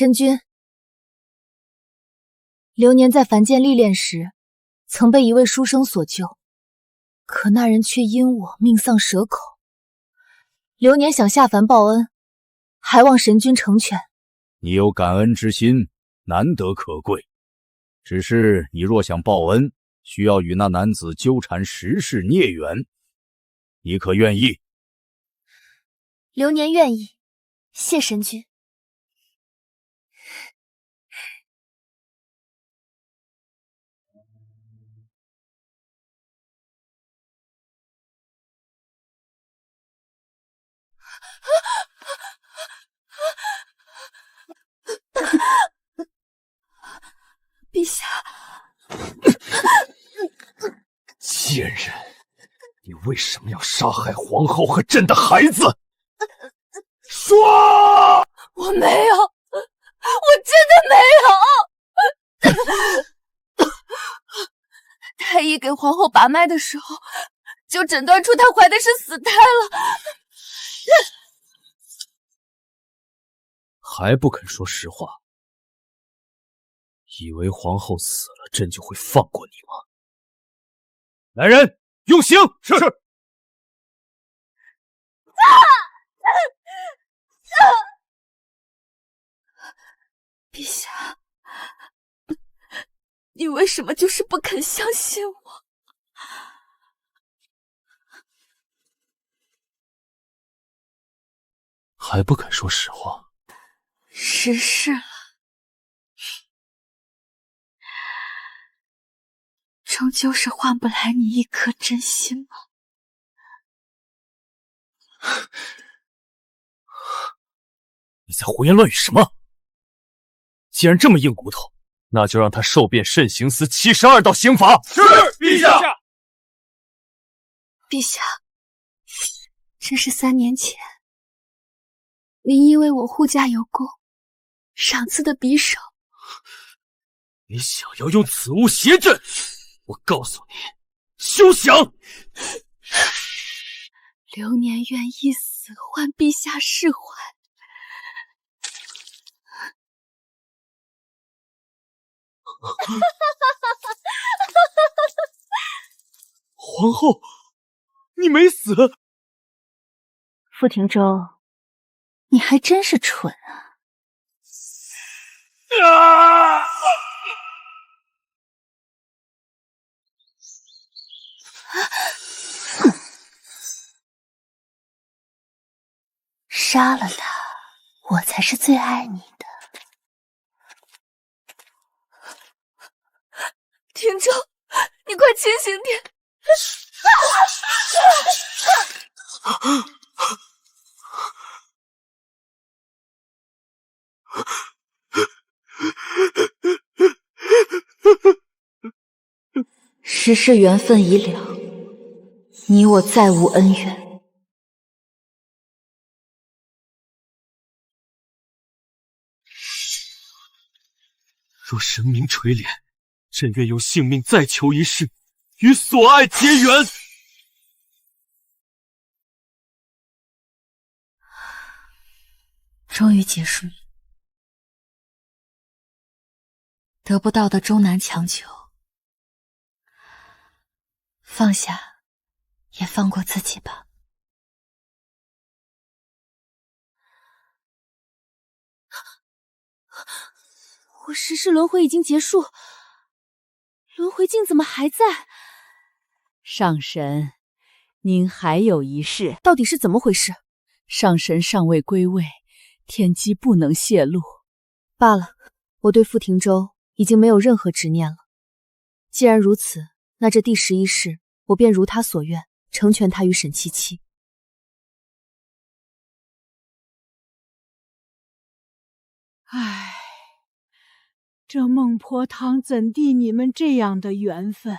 申君，流年在凡间历练时，曾被一位书生所救，可那人却因我命丧蛇口。流年想下凡报恩，还望神君成全。你有感恩之心，难得可贵。只是你若想报恩，需要与那男子纠缠10世孽缘，你可愿意？流年愿意，谢神君。陛下，贱人，你为什么要杀害皇后和朕的孩子？说！我没有，我真的没有。太医给皇后把脉的时候，就诊断出她怀的是死胎了。还不肯说实话？以为皇后死了，朕就会放过你吗？来人，用刑！是。陛下，你为什么就是不肯相信我？还不肯说实话？失势了，终究是换不来你一颗真心吗？你在胡言乱语什么？既然这么硬骨头，那就让他受遍慎刑司72道刑罚。是，陛下。陛下，这是3年前，您因为我护驾有功，赏赐的匕首。你想要用此物挟朕？我告诉你，休想！流年愿一死换陛下释怀。皇后，你没死。傅庭舟，你还真是蠢啊！杀了他，我才是最爱你的。庭舟，你快清醒点！10世缘分已了，你我再无恩怨。若神明垂怜，朕愿用性命再求一世，与所爱结缘。终于结束了，得不到的终难强求，放下，也放过自己吧。我10世轮回已经结束，轮回镜怎么还在？上神，您还有一事，到底是怎么回事？上神尚未归位，天机不能泄露。罢了，我对傅庭舟已经没有任何执念了。既然如此，那这第11世，我便如他所愿，成全他与沈七七。唉，这孟婆汤怎地你们这样的缘分？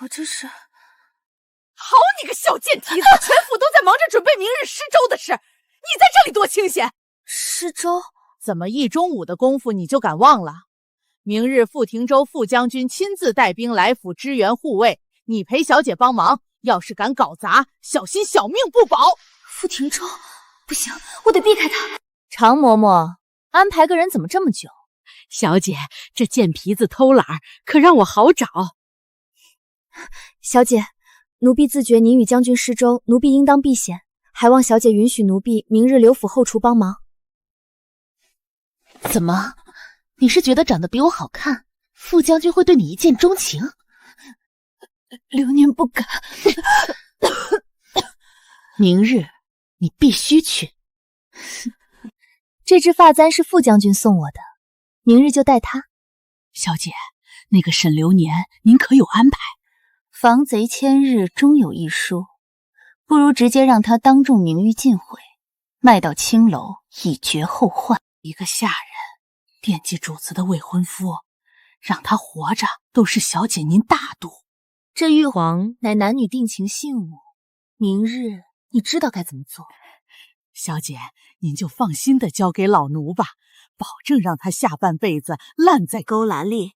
我这是……好你个小贱蹄子！全府都在忙着准备明日施粥的事，你在这里多清闲。施粥？怎么1中午的功夫你就敢忘了？明日傅庭舟副将军亲自带兵来府支援护卫，你陪小姐帮忙，要是敢搞砸，小心小命不保。傅庭中，不行，我得避开他。常嬷嬷，安排个人怎么这么久？小姐，这贱皮子偷懒可让我好找。小姐，奴婢自觉您与将军失周，奴婢应当避嫌，还望小姐允许奴婢明日留府后厨帮忙。怎么，你是觉得长得比我好看，傅将军会对你一见钟情？流年不敢。明日你必须去。这只发簪是傅将军送我的，明日就带它。小姐，那个沈流年，您可有安排？防贼千日，终有一疏，不如直接让他当众名誉尽毁，卖到青楼，以绝后患。一个下人惦记主子的未婚夫，让他活着都是小姐您大度。这玉皇乃男女定情信物，明日你知道该怎么做。小姐，您就放心的交给老奴吧，保证让他下半辈子烂在勾栏里。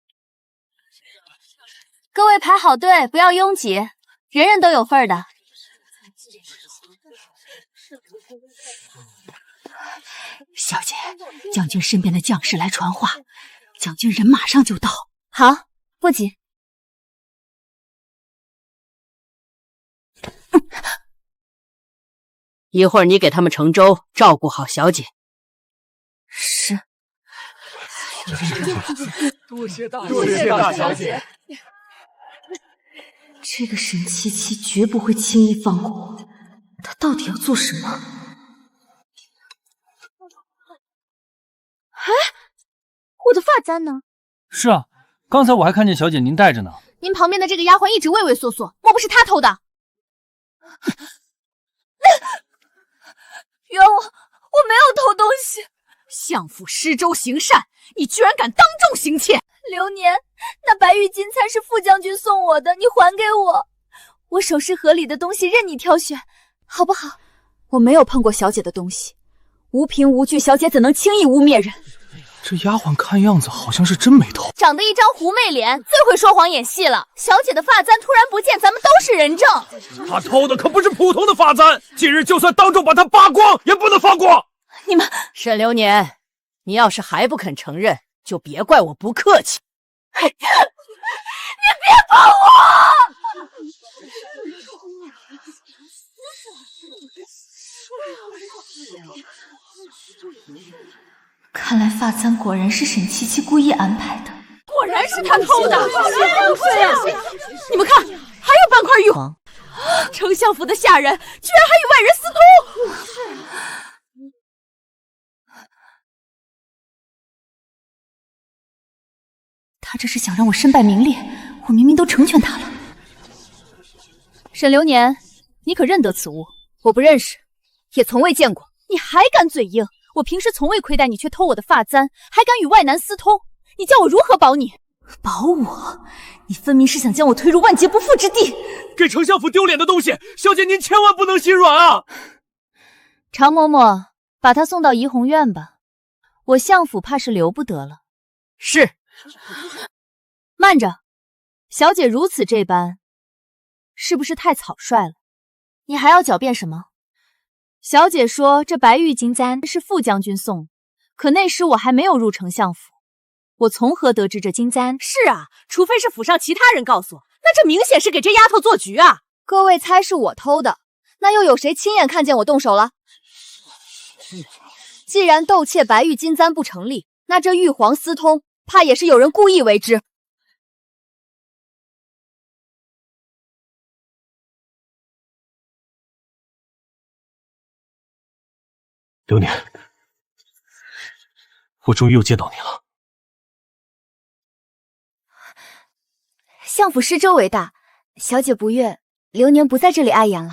各位排好队，不要拥挤，人人都有份的。小姐，将军身边的将士来传话，将军人马上就到。好，不急。一会儿你给他们盛粥，照顾好小姐。是。多谢大小姐。这个沈七七绝不会轻易放过我，他到底要做什么？哎，我的发簪呢？是啊，刚才我还看见小姐您戴着呢。您旁边的这个丫鬟一直畏畏缩缩，莫不是她偷的？冤枉！我没有偷东西。相府施粥行善，你居然敢当众行窃！流年，那白玉金钗是傅将军送我的，你还给我。我首饰盒里的东西任你挑选，好不好？我没有碰过小姐的东西，无凭无据，小姐怎能轻易污蔑人？这丫鬟看样子好像是真没偷，长得一张狐媚脸，最会说谎演戏了。小姐的发簪突然不见，咱们都是人证。她偷的可不是普通的发簪，今日就算当众把她扒光，也不能放过。你们，沈流年，你要是还不肯承认，就别怪我不客气。你别碰我！看来发簪果然是沈七七故意安排的，果然是他偷的！你们看，还有半块玉皇。丞相府的下人居然还与外人私通！他这是想让我身败名裂，我明明都成全他了。沈流年，你可认得此物？我不认识，也从未见过。你还敢嘴硬？我平时从未亏待你，却偷我的发簪，还敢与外男私通，你叫我如何保你？保我？你分明是想将我推入万劫不复之地！给丞相府丢脸的东西，小姐您千万不能心软啊！常嬷嬷，把他送到怡红院吧，我相府怕是留不得了。是。慢着，小姐如此这般，是不是太草率了？你还要狡辩什么？小姐说这白玉金簪是傅将军送，可那时我还没有入丞相府，我从何得知这金簪？是啊，除非是府上其他人告诉我，那这明显是给这丫头做局啊！各位猜是我偷的，那又有谁亲眼看见我动手了？既然盗窃白玉金簪不成立，那这玉皇私通，怕也是有人故意为之。流年，我终于又见到你了。相府施粥为大，小姐不悦，流年不在这里碍眼了。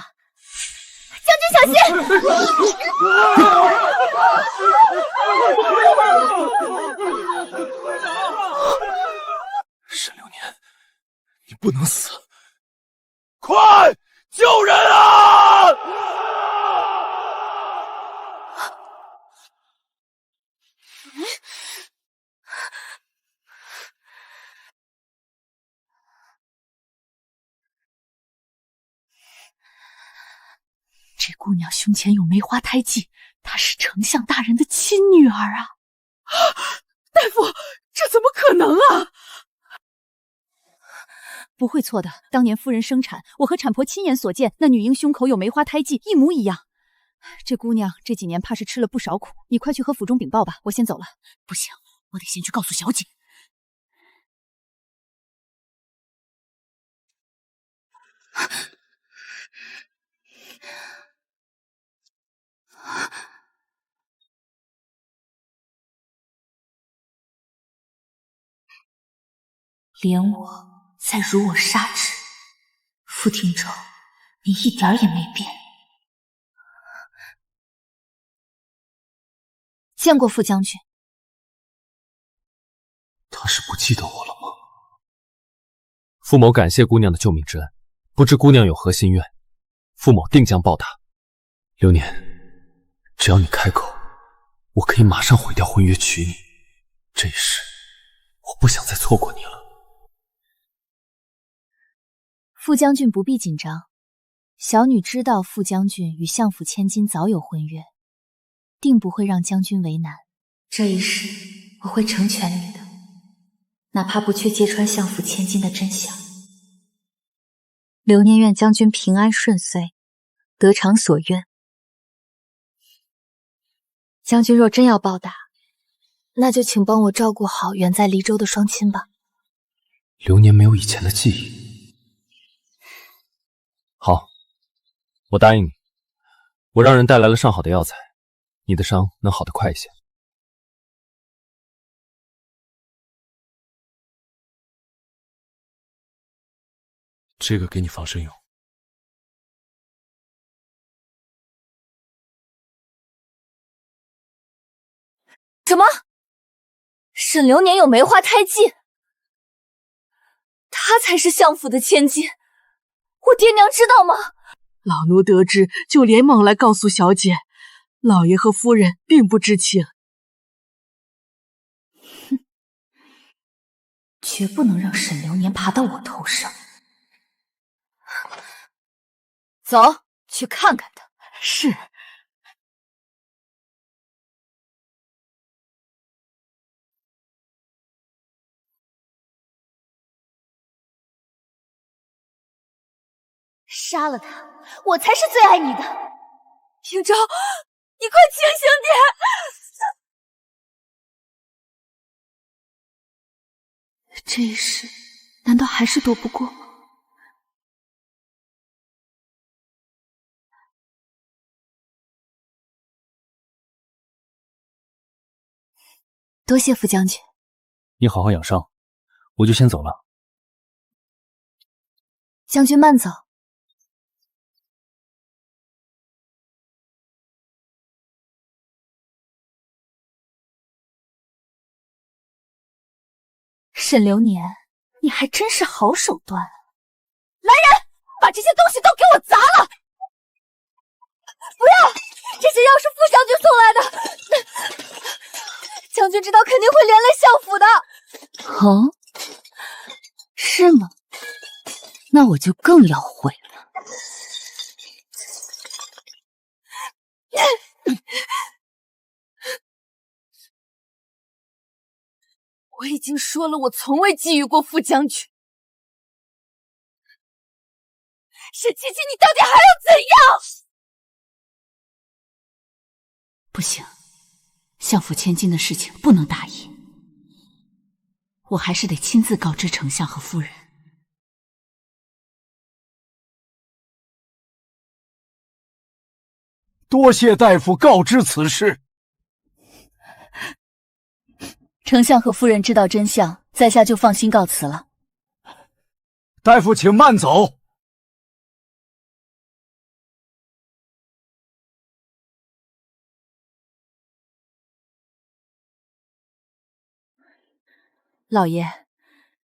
将军小心！沈流年，你不能死！快救人啊！这姑娘胸前有梅花胎记，她是丞相大人的亲女儿啊！大夫，这怎么可能啊？不会错的，当年夫人生产，我和产婆亲眼所见，那女婴胸口有梅花胎记，一模一样。这姑娘这几年怕是吃了不少苦，你快去和府中禀报吧，我先走了。不行，我得先去告诉小姐。连我再辱我杀之，傅廷州，你一点也没变。见过傅将军。他是不记得我了吗？傅某感谢姑娘的救命之恩，不知姑娘有何心愿，傅某定将报答。流年，只要你开口，我可以马上毁掉婚约娶你。这一世，我不想再错过你了。傅将军不必紧张，小女知道傅将军与相府千金早有婚约，定不会让将军为难。这一世我会成全你的，哪怕不去揭穿相府千金的真相。流年愿将军平安顺遂，得偿所愿。将军若真要报答，那就请帮我照顾好远在黎州的双亲吧。流年没有以前的记忆。好，我答应你，我让人带来了上好的药材，你的伤能好得快一些。这个给你防身用。什么？沈流年有梅花胎记？她才是相府的千金，我爹娘知道吗？老奴得知，就连忙来告诉小姐，老爷和夫人并不知情。哼，绝不能让沈流年爬到我头上。走，去看看他。是。杀了他，我才是最爱你的。廷州，你快清醒点！这一世难道还是躲不过吗？多谢傅将军。你好好养伤，我就先走了。将军慢走。沈流年，你还真是好手段啊！来人，把这些东西都给我砸了！不要，这些药是傅将军送来的，将军知道肯定会连累相府的。哦，是吗？那我就更要毁了。我已经说了，我从未觊觎过傅将军。沈七七，你到底还要怎样？不行，相府千金的事情不能大意，我还是得亲自告知丞相和夫人。多谢大夫告知此事。丞相和夫人知道真相，在下就放心告辞了。大夫请慢走。老爷，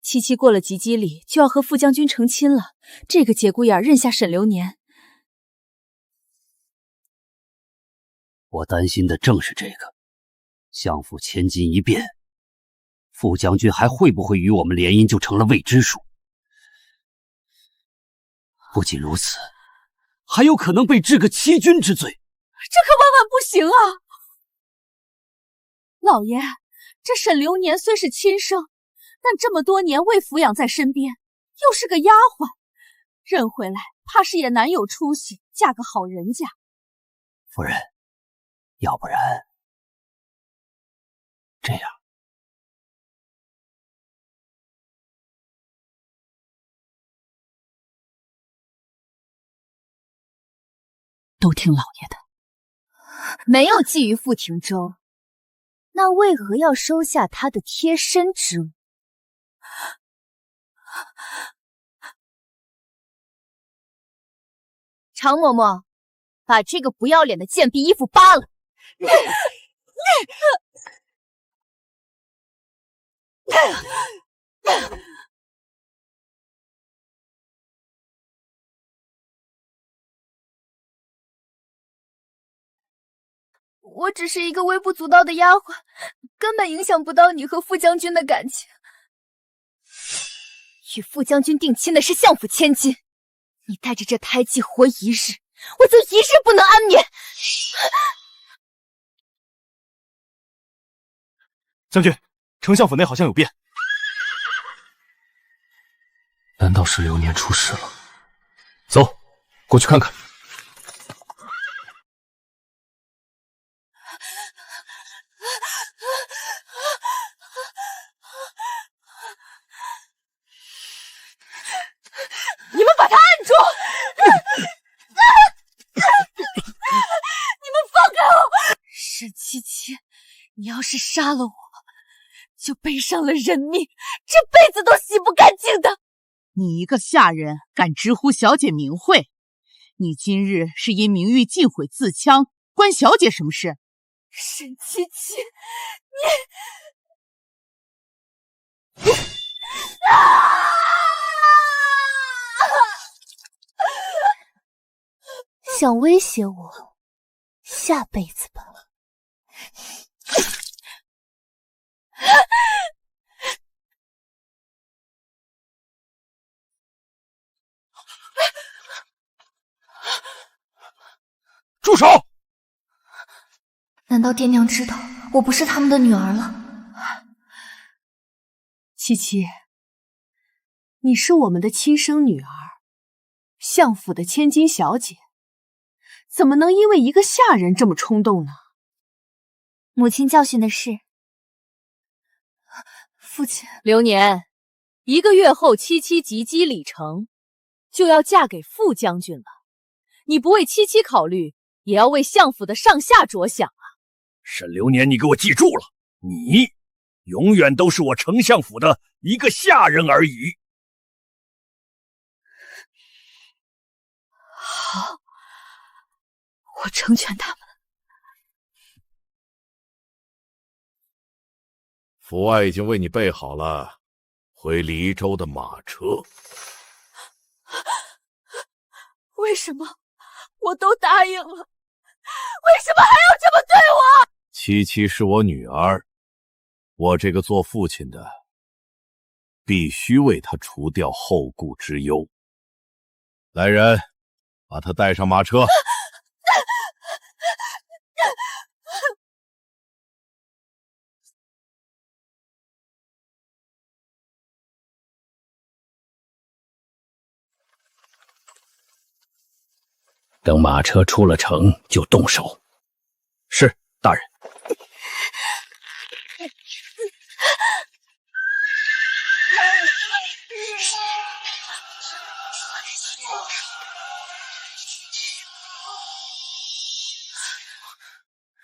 七七过了及笄礼，就要和傅将军成亲了。这个节骨眼认下沈流年，我担心的正是这个。相府千金一变，傅将军还会不会与我们联姻，就成了未知数。不仅如此，还有可能被治个欺君之罪。这可万万不行啊！老爷，这沈流年虽是亲生，但这么多年未抚养在身边，又是个丫鬟，认回来怕是也难有出息，嫁个好人家。夫人，要不然这样，都听老爷的。没有觊觎傅庭州，那为何要收下他的贴身之物？常嬷嬷，把这个不要脸的贱婢衣服扒了！我只是一个微不足道的丫鬟，根本影响不到你和傅将军的感情。与傅将军定亲的是相府千金，你带着这胎记活一日，我就一日不能安眠。将军，丞相府内好像有变。难道是流年出事了？走，过去看看。你们把他按住！你们放开我！沈七七，你要是杀了我，就背上了人命，这辈子都洗不干净的。你一个下人敢直呼小姐名讳，你今日是因名誉尽毁自戕，关小姐什么事？沈七七，想威胁我，下辈子吧。住手！难道爹娘知道我不是他们的女儿了？七七，你是我们的亲生女儿，相府的千金小姐，怎么能因为一个下人这么冲动呢？母亲教训的是。父亲，流年，1个月后七七及笄礼成，就要嫁给傅将军了。你不为七七考虑，也要为相府的上下着想啊！沈流年，你给我记住了，你永远都是我丞相府的一个下人而已。好，我成全他们。府外已经为你备好了回黎州的马车。为什么我都答应了，为什么还要这么对我？七七是我女儿，我这个做父亲的必须为她除掉后顾之忧。来人，把她带上马车。等马车出了城就动手。是，大人。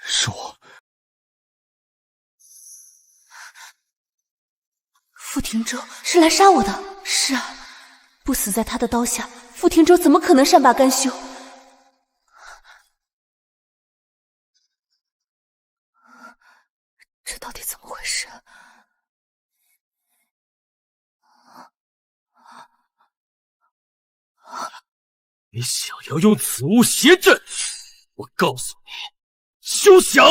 是我。傅庭州是来杀我的。是啊，不死在他的刀下，傅庭州怎么可能善罢甘休？这到底怎么回事？你想要用此物挟朕，我告诉你，休想！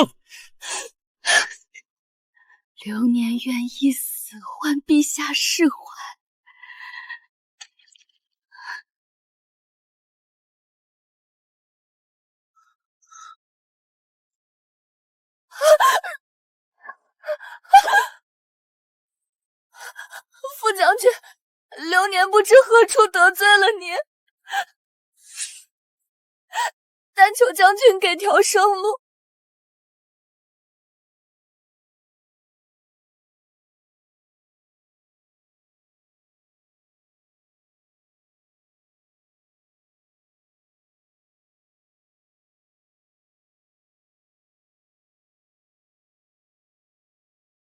流年愿意死换陛下释怀。副将军，流年不知何处得罪了您，但求将军给条生路。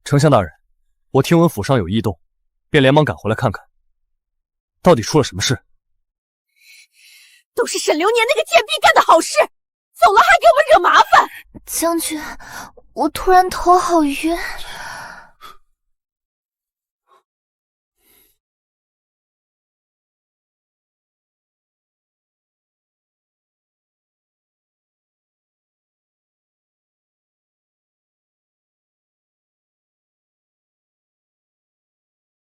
丞相大人，我听闻府上有异动，便连忙赶回来看看，到底出了什么事？都是沈流年那个贱婢干的好事，走了还给我们惹麻烦。将军，我突然头好晕。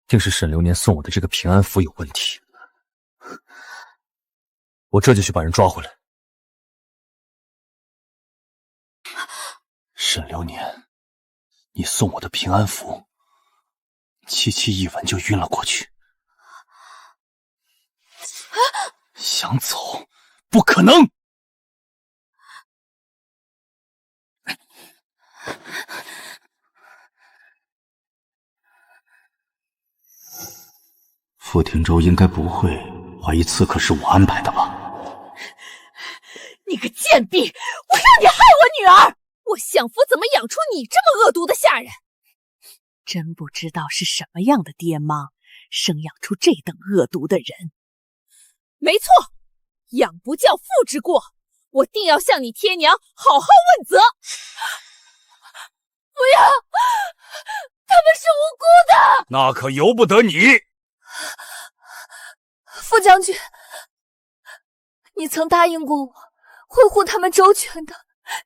定是沈流年送我的这个平安符有问题，我这就去把人抓回来。沈流年，你送我的平安符，七七一闻就晕了过去。想走，不可能！傅廷州应该不会怀疑刺客是我安排的吧？你个贱婢，我让你害我女儿！我相府怎么养出你这么恶毒的下人？真不知道是什么样的爹妈，生养出这等恶毒的人。没错，养不教，父之过，我定要向你贴娘好好问责。不要，他们是无辜的。那可由不得你。副将军，你曾答应过我，会护他们周全的，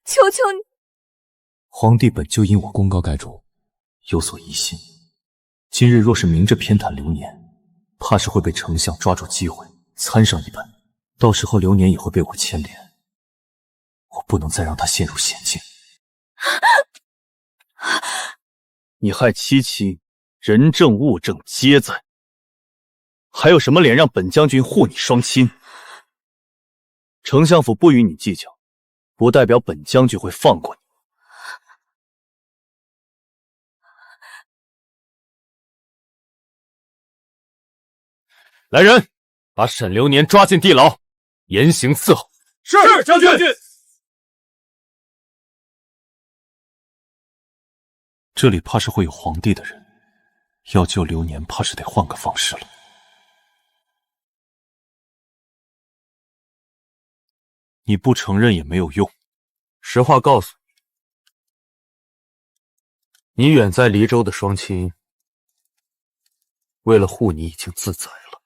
求求你。皇帝本就因我功高盖主，有所疑心。今日若是明着偏袒流年，怕是会被丞相抓住机会参上一本，到时候流年也会被我牵连。我不能再让他陷入险境。你害七七，人证物证皆在，还有什么脸让本将军护你双亲？丞相府不与你计较，不代表本将军会放过你。来人，把沈流年抓进地牢，严刑伺候。是将军。这里怕是会有皇帝的人，要救流年，怕是得换个方式了。你不承认也没有用，实话告诉你，你远在黎州的双亲，为了护你已经自宰了。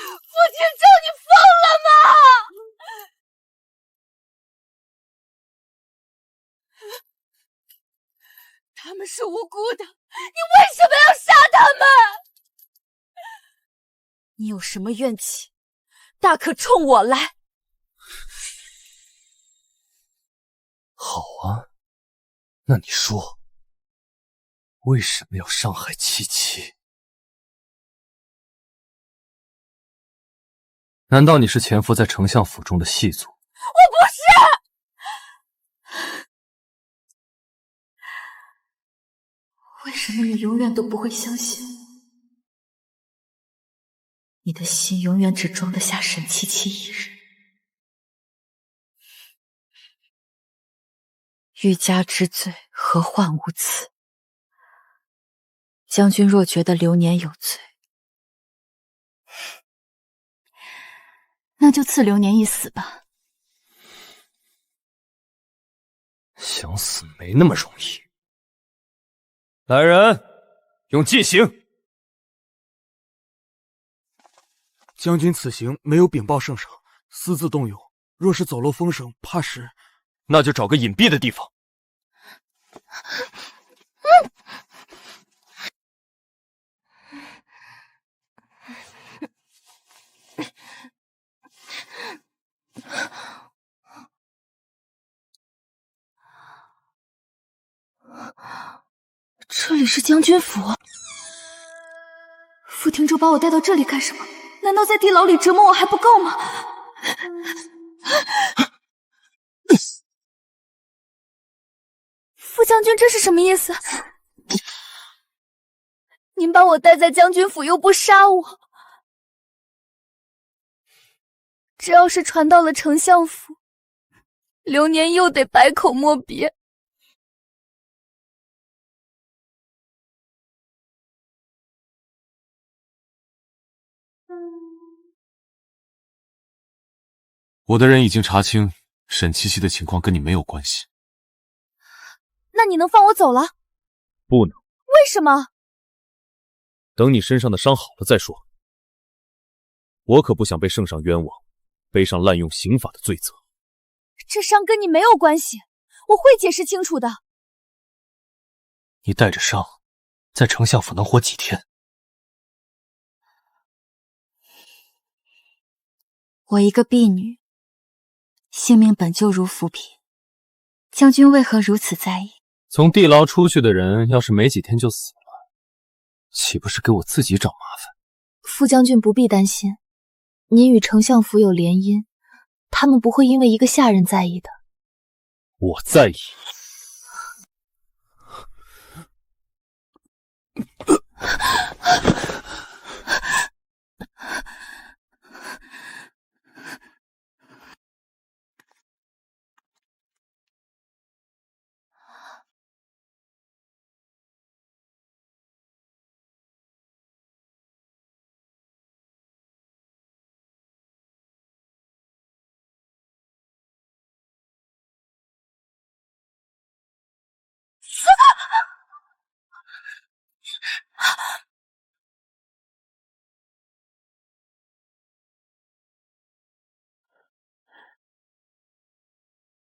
父亲咒，你疯了吗？他们是无辜的，你为什么要杀他们？你有什么怨气，大可冲我来。好啊，那你说，为什么要伤害七七？难道你是潜伏在丞相府中的细族？我不是。为什么你永远都不会相信我？你的心永远只装得下沈七七一人。欲加之罪，何患无辞？将军若觉得流年有罪，那就赐流年一死吧。想死没那么容易。来人，用禁刑。将军此行没有禀报圣上，私自动用，若是走漏风声，怕是……那就找个隐蔽的地方。里是将军府，傅庭州把我带到这里干什么？难道在地牢里折磨我还不够吗？傅将军，这是什么意思？您把我带在将军府又不杀我，这要是传到了丞相府，流年又得百口莫辩。我的人已经查清沈七夕的情况，跟你没有关系。那你能放我走了？不能。为什么？等你身上的伤好了再说。我可不想被圣上冤枉，背上滥用刑法的罪责。这伤跟你没有关系，我会解释清楚的。你带着伤，在丞相府能活几天？我一个婢女，性命本就如浮萍，将军为何如此在意？从地牢出去的人，要是没几天就死了，岂不是给我自己找麻烦？副将军不必担心，您与丞相府有联姻，他们不会因为一个下人在意的。我在意。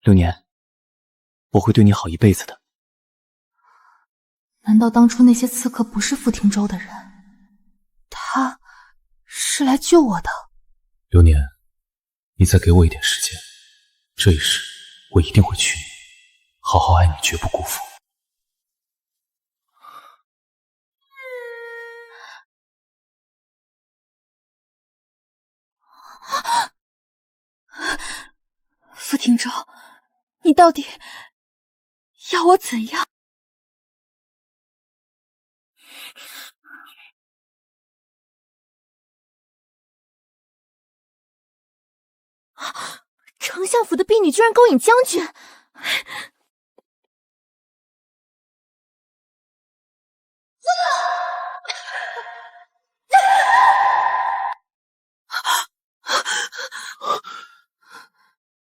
流年，我会对你好一辈子的。难道当初那些刺客不是傅庭州的人？他是来救我的。流年，你再给我一点时间，这一世我一定会娶你，好好爱你，绝不辜负。傅庭州，你到底要我怎样？丞相府的婢女居然勾引将军！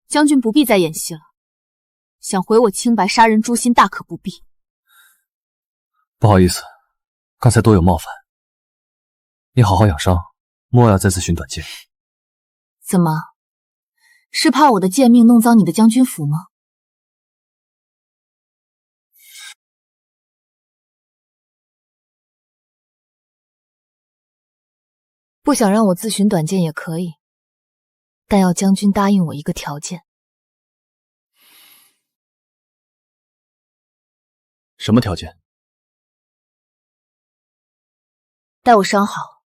将军不必再演戏了，想毁我清白、杀人诛心，大可不必。不好意思，刚才多有冒犯。你好好养伤，莫要再自寻短见。怎么，是怕我的贱命弄脏你的将军府吗？不想让我自寻短见也可以，但要将军答应我一个条件。什么条件？待我伤好，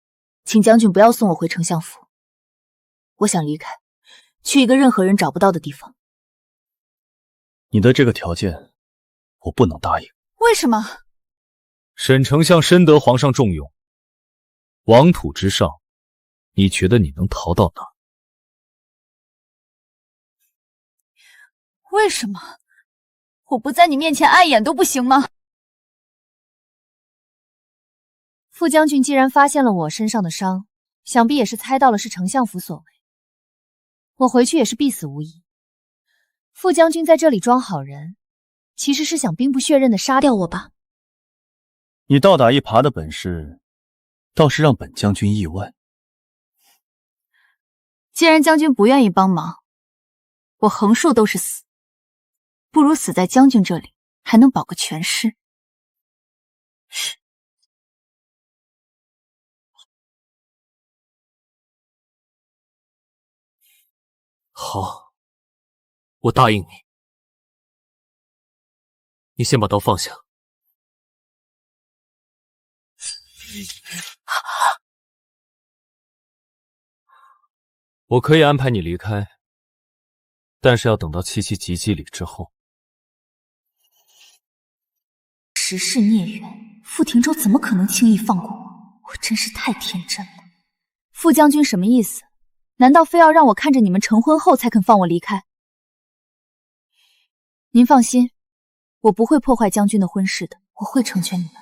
请将军不要送我回丞相府。我想离开，去一个任何人找不到的地方。你的这个条件，我不能答应。为什么？沈丞相深得皇上重用，王土之上，你觉得你能逃到哪？为什么？我不在你面前碍眼都不行吗？副将军既然发现了我身上的伤，想必也是猜到了是丞相府所为。我回去也是必死无疑。副将军在这里装好人，其实是想兵不血刃的杀掉我吧？你倒打一耙的本事，倒是让本将军意外。既然将军不愿意帮忙，我横竖都是死，不如死在将军这里，还能保个全尸。好，我答应你。你先把刀放下。我可以安排你离开，但是要等到七七及笄礼之后。时势孽缘，傅庭州怎么可能轻易放过我？我真是太天真了。傅将军什么意思？难道非要让我看着你们成婚后才肯放我离开？您放心，我不会破坏将军的婚事的，我会成全你们，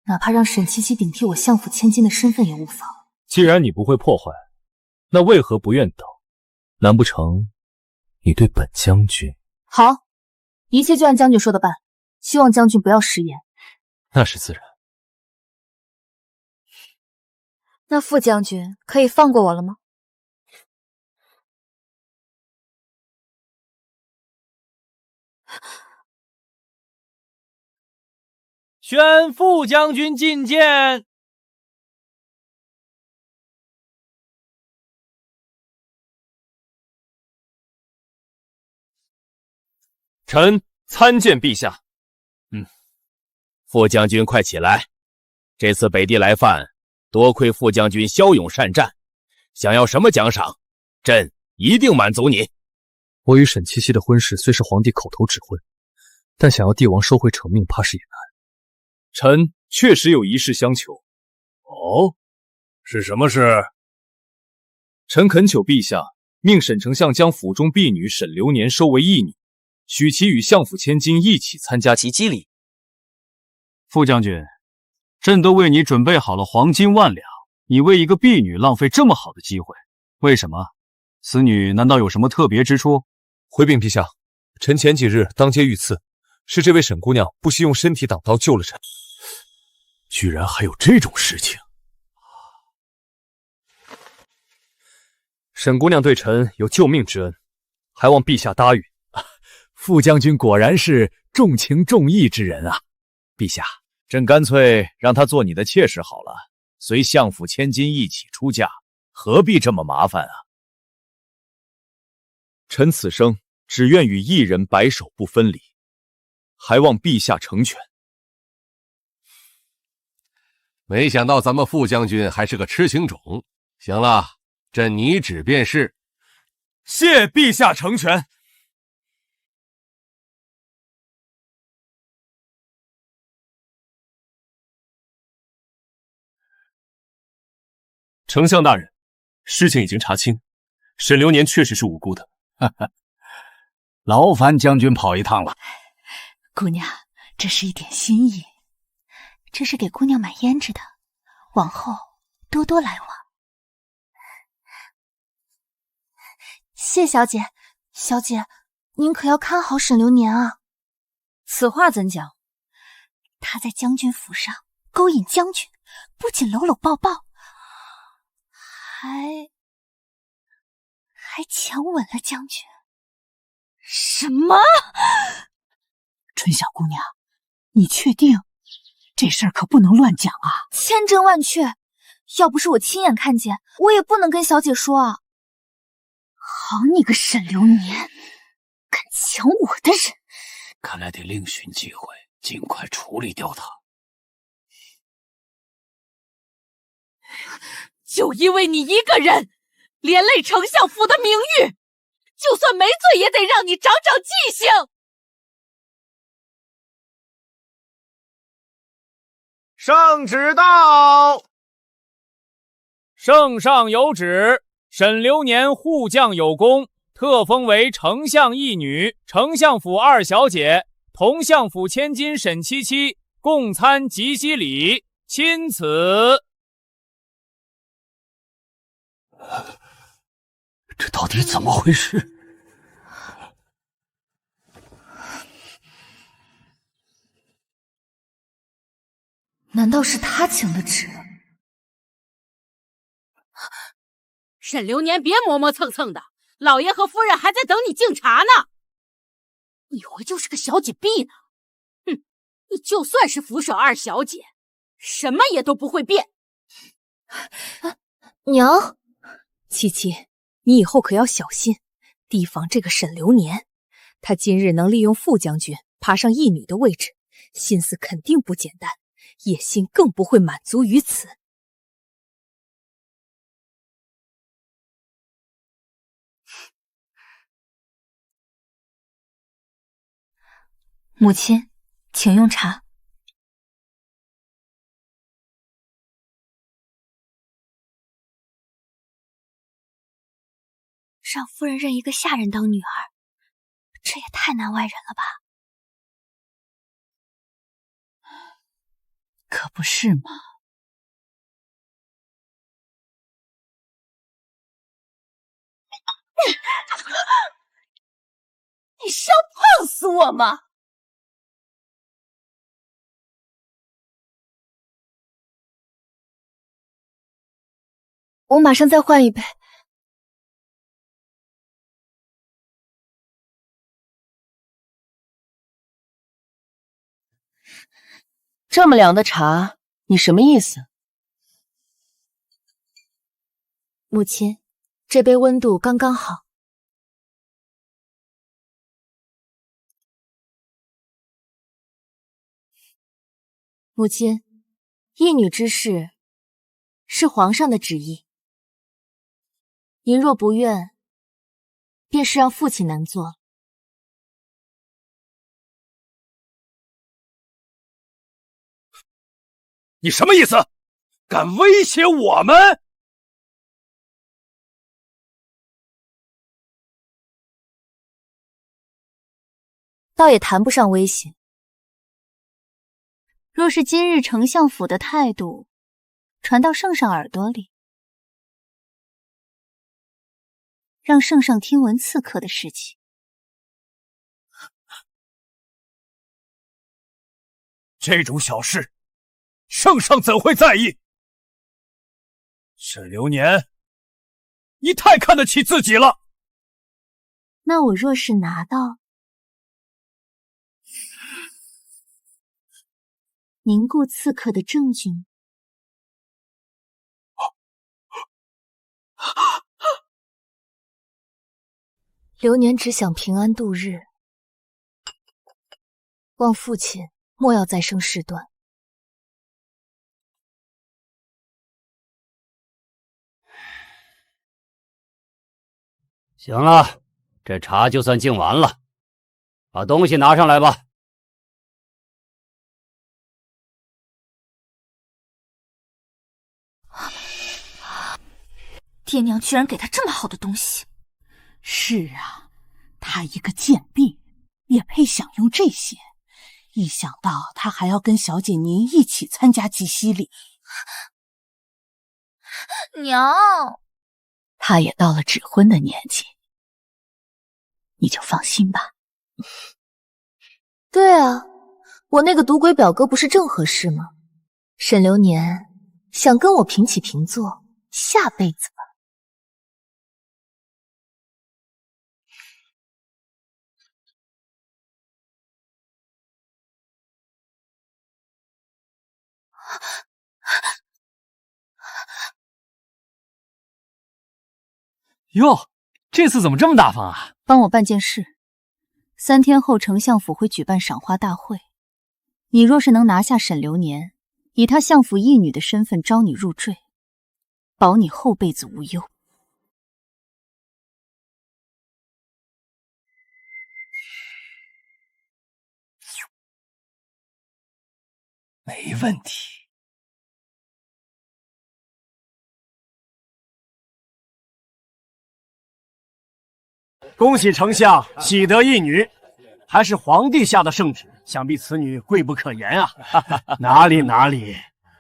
哪怕让沈七七顶替我相府千金的身份也无妨。既然你不会破坏，那为何不愿等？难不成你对本将军……好，一切就按将军说的办，希望将军不要食言。那是自然。那傅将军可以放过我了吗？宣傅将军觐见。臣参见陛下。傅将军快起来！这次北地来犯，多亏傅将军骁勇善战，想要什么奖赏，朕一定满足你。我与沈七七的婚事虽是皇帝口头指婚，但想要帝王收回成命，怕是也难。臣确实有一事相求。哦，是什么事？臣恳求陛下命沈丞相将府中婢女沈流年收为义女，许其与相府千金一起参加及笄礼。傅将军，朕都为你准备好了黄金万两，你为一个婢女浪费这么好的机会，为什么？此女难道有什么特别之处？回禀陛下，臣前几日当街遇刺，是这位沈姑娘不惜用身体挡刀救了臣。居然还有这种事情！沈姑娘对臣有救命之恩，还望陛下答允。傅将军果然是重情重义之人啊！陛下，朕干脆让她做你的妾室好了，随相府千金一起出嫁，何必这么麻烦啊？臣此生只愿与一人白首不分离，还望陛下成全。没想到咱们傅将军还是个痴情种。行了，朕拟旨便是。谢陛下成全。丞相大人，事情已经查清，沈流年确实是无辜的。劳烦将军跑一趟了。姑娘，这是一点心意，这是给姑娘买胭脂的，往后多多来往。谢小姐，小姐，您可要看好沈流年啊！此话怎讲？他在将军府上勾引将军，不仅搂搂抱抱，还强吻了将军。什么？春晓姑娘，你确定？这事儿可不能乱讲啊！千真万确，要不是我亲眼看见，我也不能跟小姐说啊。好你个沈流年，敢抢我的人！看来得另寻机会，尽快处理掉他。就因为你一个人，连累丞相府的名誉，就算没罪也得让你长长记性。圣旨到！圣上有旨，沈流年护将有功，特封为丞相义女、丞相府二小姐，同相府千金沈七七共参及笄礼，钦此。这到底怎么回事？难道是他请的旨？沈流年，别磨磨蹭蹭的，老爷和夫人还在等你敬茶呢。你回就是个小姐婢呢。哼，你就算是府舍二小姐，什么也都不会变。娘，七七，你以后可要小心，提防这个沈流年。他今日能利用傅将军爬上义女的位置，心思肯定不简单，野心更不会满足于此。母亲，请用茶。让夫人认一个下人当女儿，这也太难为人了吧？可不是嘛。你是要碰死我吗？我马上再换一杯。这么凉的茶，你什么意思？母亲，这杯温度刚刚好。母亲，义女之事是皇上的旨意，您若不愿，便是让父亲难做了。你什么意思？敢威胁我们？倒也谈不上威胁。若是今日丞相府的态度传到圣上耳朵里，让圣上听闻刺客的事情，这种小事，圣上怎会在意？沈流年，你太看得起自己了。那我若是拿到凝固刺客的证据呢？流年只想平安度日，望父亲莫要再生事端。行了，这茶就算敬完了，把东西拿上来吧。爹娘居然给他这么好的东西。是啊，他一个贱婢也配享用这些。一想到他还要跟小姐您一起参加祭禧礼，娘，他也到了指婚的年纪，你就放心吧。对啊，我那个赌鬼表哥不是正合适吗？沈流年想跟我平起平坐，下辈子吧。哟，这次怎么这么大方啊？帮我办件事，3天后丞相府会举办赏花大会，你若是能拿下沈流年，以他相府义女的身份招你入赘，保你后辈子无忧。没问题。恭喜丞相喜得一女，还是皇帝下的圣旨，想必此女贵不可言啊！哪里哪里，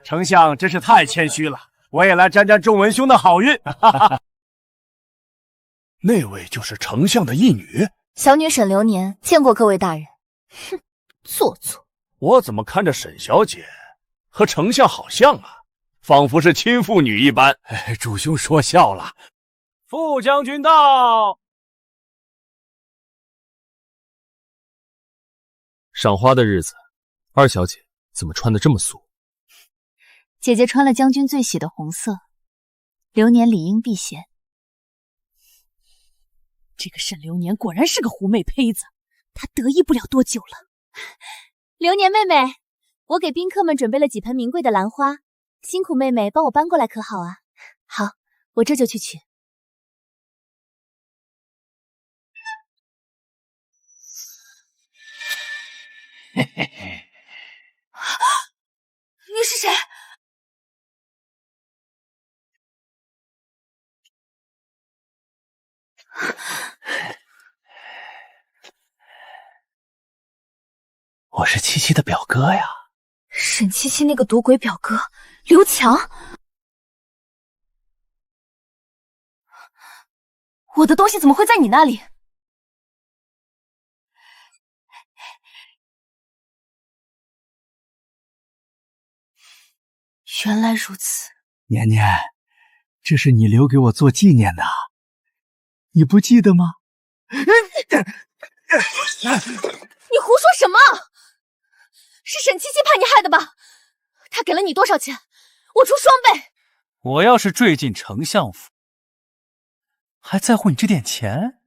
丞相真是太谦虚了，我也来沾沾仲文兄的好运。那位就是丞相的义女，小女沈流年见过各位大人。哼，做作。我怎么看着沈小姐和丞相好像啊，仿佛是亲父女一般。主兄说笑了。副将军到。赏花的日子，二小姐怎么穿得这么素？姐姐穿了将军最喜的红色，流年理应避嫌。这个沈流年果然是个狐媚胚子，他得意不了多久了。流年妹妹，我给宾客们准备了几盆名贵的兰花，辛苦妹妹帮我搬过来可好啊？好，我这就去取。嘿嘿嘿，你是谁？我是七七的表哥呀。沈七七那个赌鬼表哥刘强，我的东西怎么会在你那里？原来如此。年年，这是你留给我做纪念的，你不记得吗？你胡说什么？是沈七七怕你害的吧？他给了你多少钱？我出双倍。我要是坠进丞相府，还在乎你这点钱？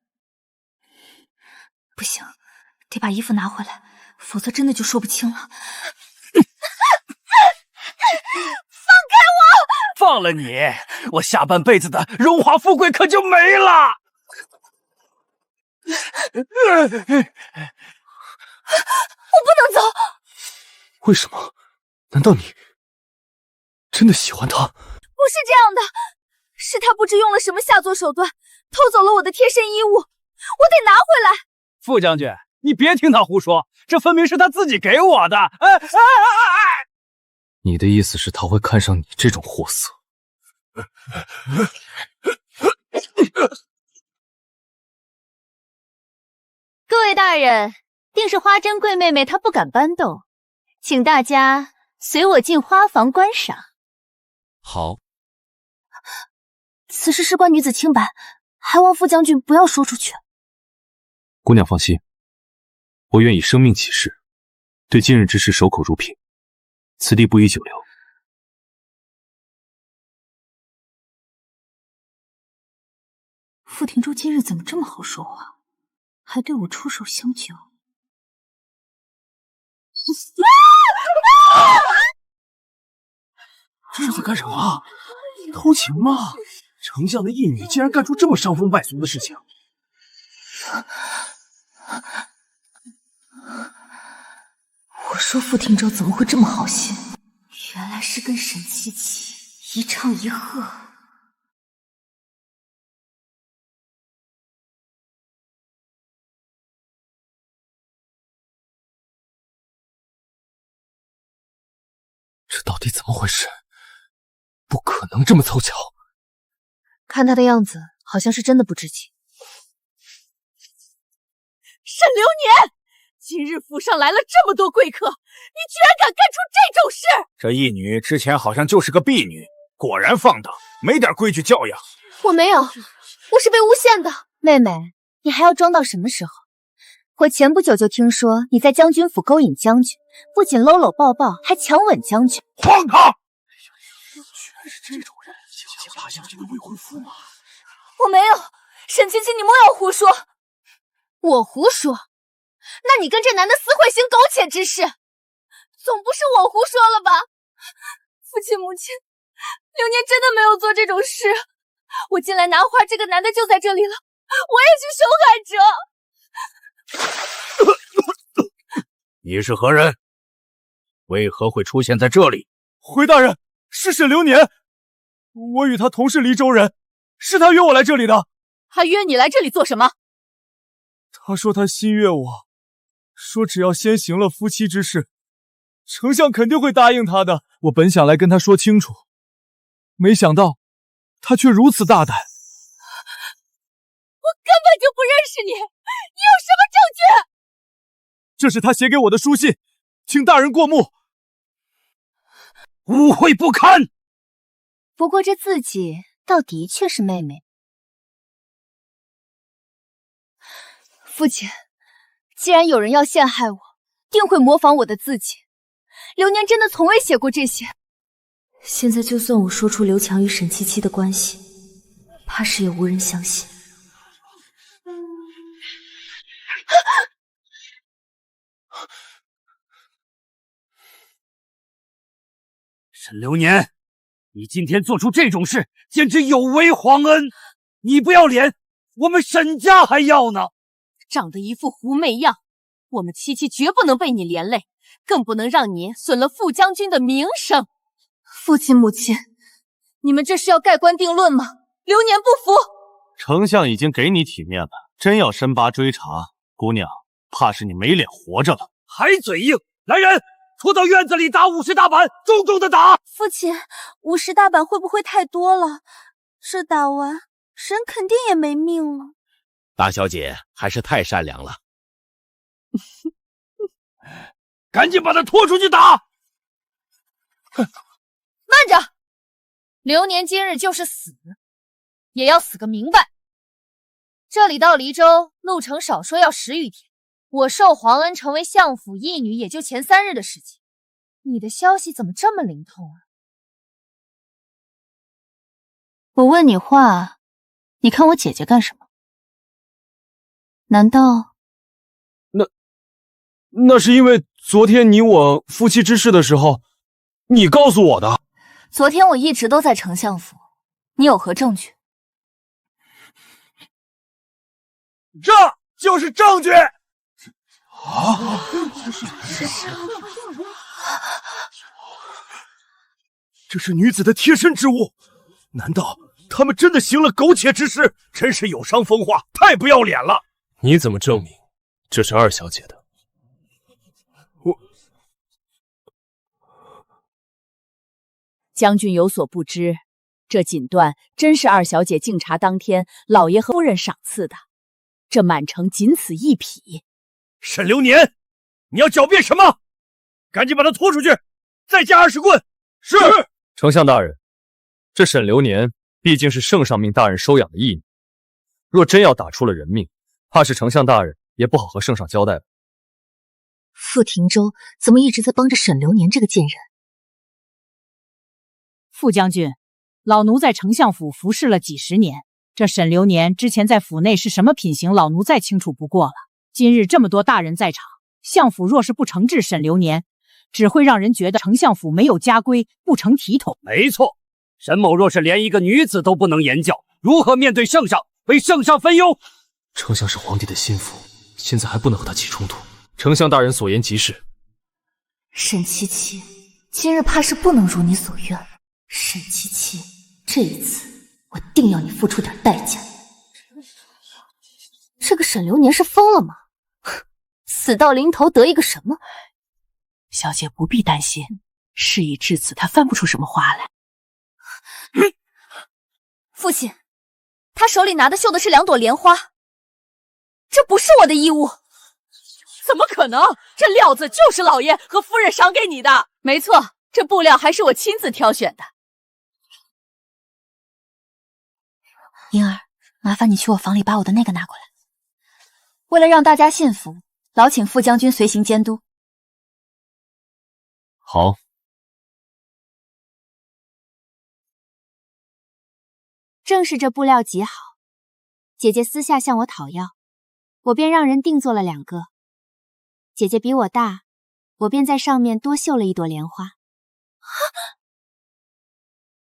不行，得把衣服拿回来，否则真的就说不清了。放开我！放了你，我下半辈子的荣华富贵可就没了。我不能走。为什么？难道你真的喜欢他？不是这样的，是他不知用了什么下作手段，偷走了我的贴身衣物，我得拿回来。副将军，你别听他胡说，这分明是他自己给我的。你的意思是他会看上你这种货色？各位大人，定是花珍贵妹妹她不敢搬动，请大家随我进花房观赏。好。此事事关女子清白，还望副将军不要说出去。姑娘放心，我愿以生命起誓，对今日之事守口如瓶，此地不宜久留。傅庭州今日怎么这么好说话，还对我出手相救？这是在干什么？偷情吗？丞相的义女竟然干出这么伤风败俗的事情！我说傅庭州怎么会这么好心？原来是跟沈七七一唱一和。这到底怎么回事？不可能这么凑巧。看他的样子，好像是真的不知情。沈流年，今日府上来了这么多贵客，你居然敢干出这种事！这义女之前好像就是个婢女，果然放荡，没点规矩教养。我没有，我是被诬陷的。妹妹，你还要装到什么时候？我前不久就听说你在将军府勾引将军，不仅搂搂抱抱，还强吻将军。荒唐！居然是这种人，想大将军的未婚夫吗？我没有，沈七七，你莫要胡说。我胡说？那你跟这男的私会行苟且之事，总不是我胡说了吧？父亲母亲，流年真的没有做这种事。我进来拿花，这个男的就在这里了，我也是熊海哲。你是何人？为何会出现在这里？回大人，是沈流年，我与他同是黎州人，是他约我来这里的。他约你来这里做什么？他说他心悦我，说只要先行了夫妻之事，丞相肯定会答应他的。我本想来跟他说清楚，没想到他却如此大胆。我根本就不认识你，你有什么证据？这是他写给我的书信，请大人过目。污秽不堪！不过这字迹倒的确是妹妹。父亲，既然有人要陷害我，定会模仿我的字迹。流年真的从未写过这些。现在就算我说出刘强与沈七七的关系，怕是也无人相信。沈流年，你今天做出这种事，简直有违皇恩！你不要脸，我们沈家还要呢！长得一副狐媚样，我们七七绝不能被你连累，更不能让你损了傅将军的名声。父亲母亲，你们这是要盖棺定论吗？流年不服。丞相已经给你体面了，真要深扒追查，姑娘，怕是你没脸活着了。还嘴硬！来人，拖到院子里打50大板，重重的打！父亲，50大板会不会太多了？这打完，神肯定也没命了。大小姐还是太善良了。赶紧把他拖出去打！慢着，流年今日就是死，也要死个明白。这里到黎州路程少说要10余天，我受皇恩成为相府义女也就前3日的事情。你的消息怎么这么灵通啊？我问你话，你看我姐姐干什么？难道……那是因为昨天你我夫妻之事的时候，你告诉我的。昨天我一直都在丞相府，你有何证据？这就是证据！这是女子的贴身之物，难道他们真的行了苟且之事？真是有伤风化，太不要脸了！你怎么证明这是二小姐的？将军有所不知，这锦缎真是二小姐敬茶当天老爷和夫人赏赐的，这满城仅此一匹。沈流年，你要狡辩什么？赶紧把他拖出去，再加20棍！是。丞相大人，这沈流年毕竟是圣上命大人收养的义女，若真要打出了人命，怕是丞相大人也不好和圣上交代了。傅廷州怎么一直在帮着沈流年这个贱人？傅将军，老奴在丞相府服侍了几10年，这沈流年之前在府内是什么品行，老奴再清楚不过了。今日这么多大人在场，相府若是不惩治沈流年，只会让人觉得丞相府没有家规，不成体统。没错，沈某若是连一个女子都不能言教，如何面对圣上，为圣上分忧？丞相是皇帝的心腹，现在还不能和他起冲突。丞相大人所言极是。沈七七，今日怕是不能如你所愿了。沈七七，这一次我定要你付出点代价。这个沈流年是疯了吗？死到临头得一个什么？小姐不必担心，事已至此，他翻不出什么花来。父亲，他手里拿的绣的是2朵莲花，这不是我的衣物。怎么可能？这料子就是老爷和夫人赏给你的。没错，这布料还是我亲自挑选的。莹儿，麻烦你去我房里把我的那个拿过来。为了让大家信服，劳请傅将军随行监督。好。正是这布料极好，姐姐私下向我讨要，我便让人定做了2个。姐姐比我大，我便在上面多绣了1朵莲花。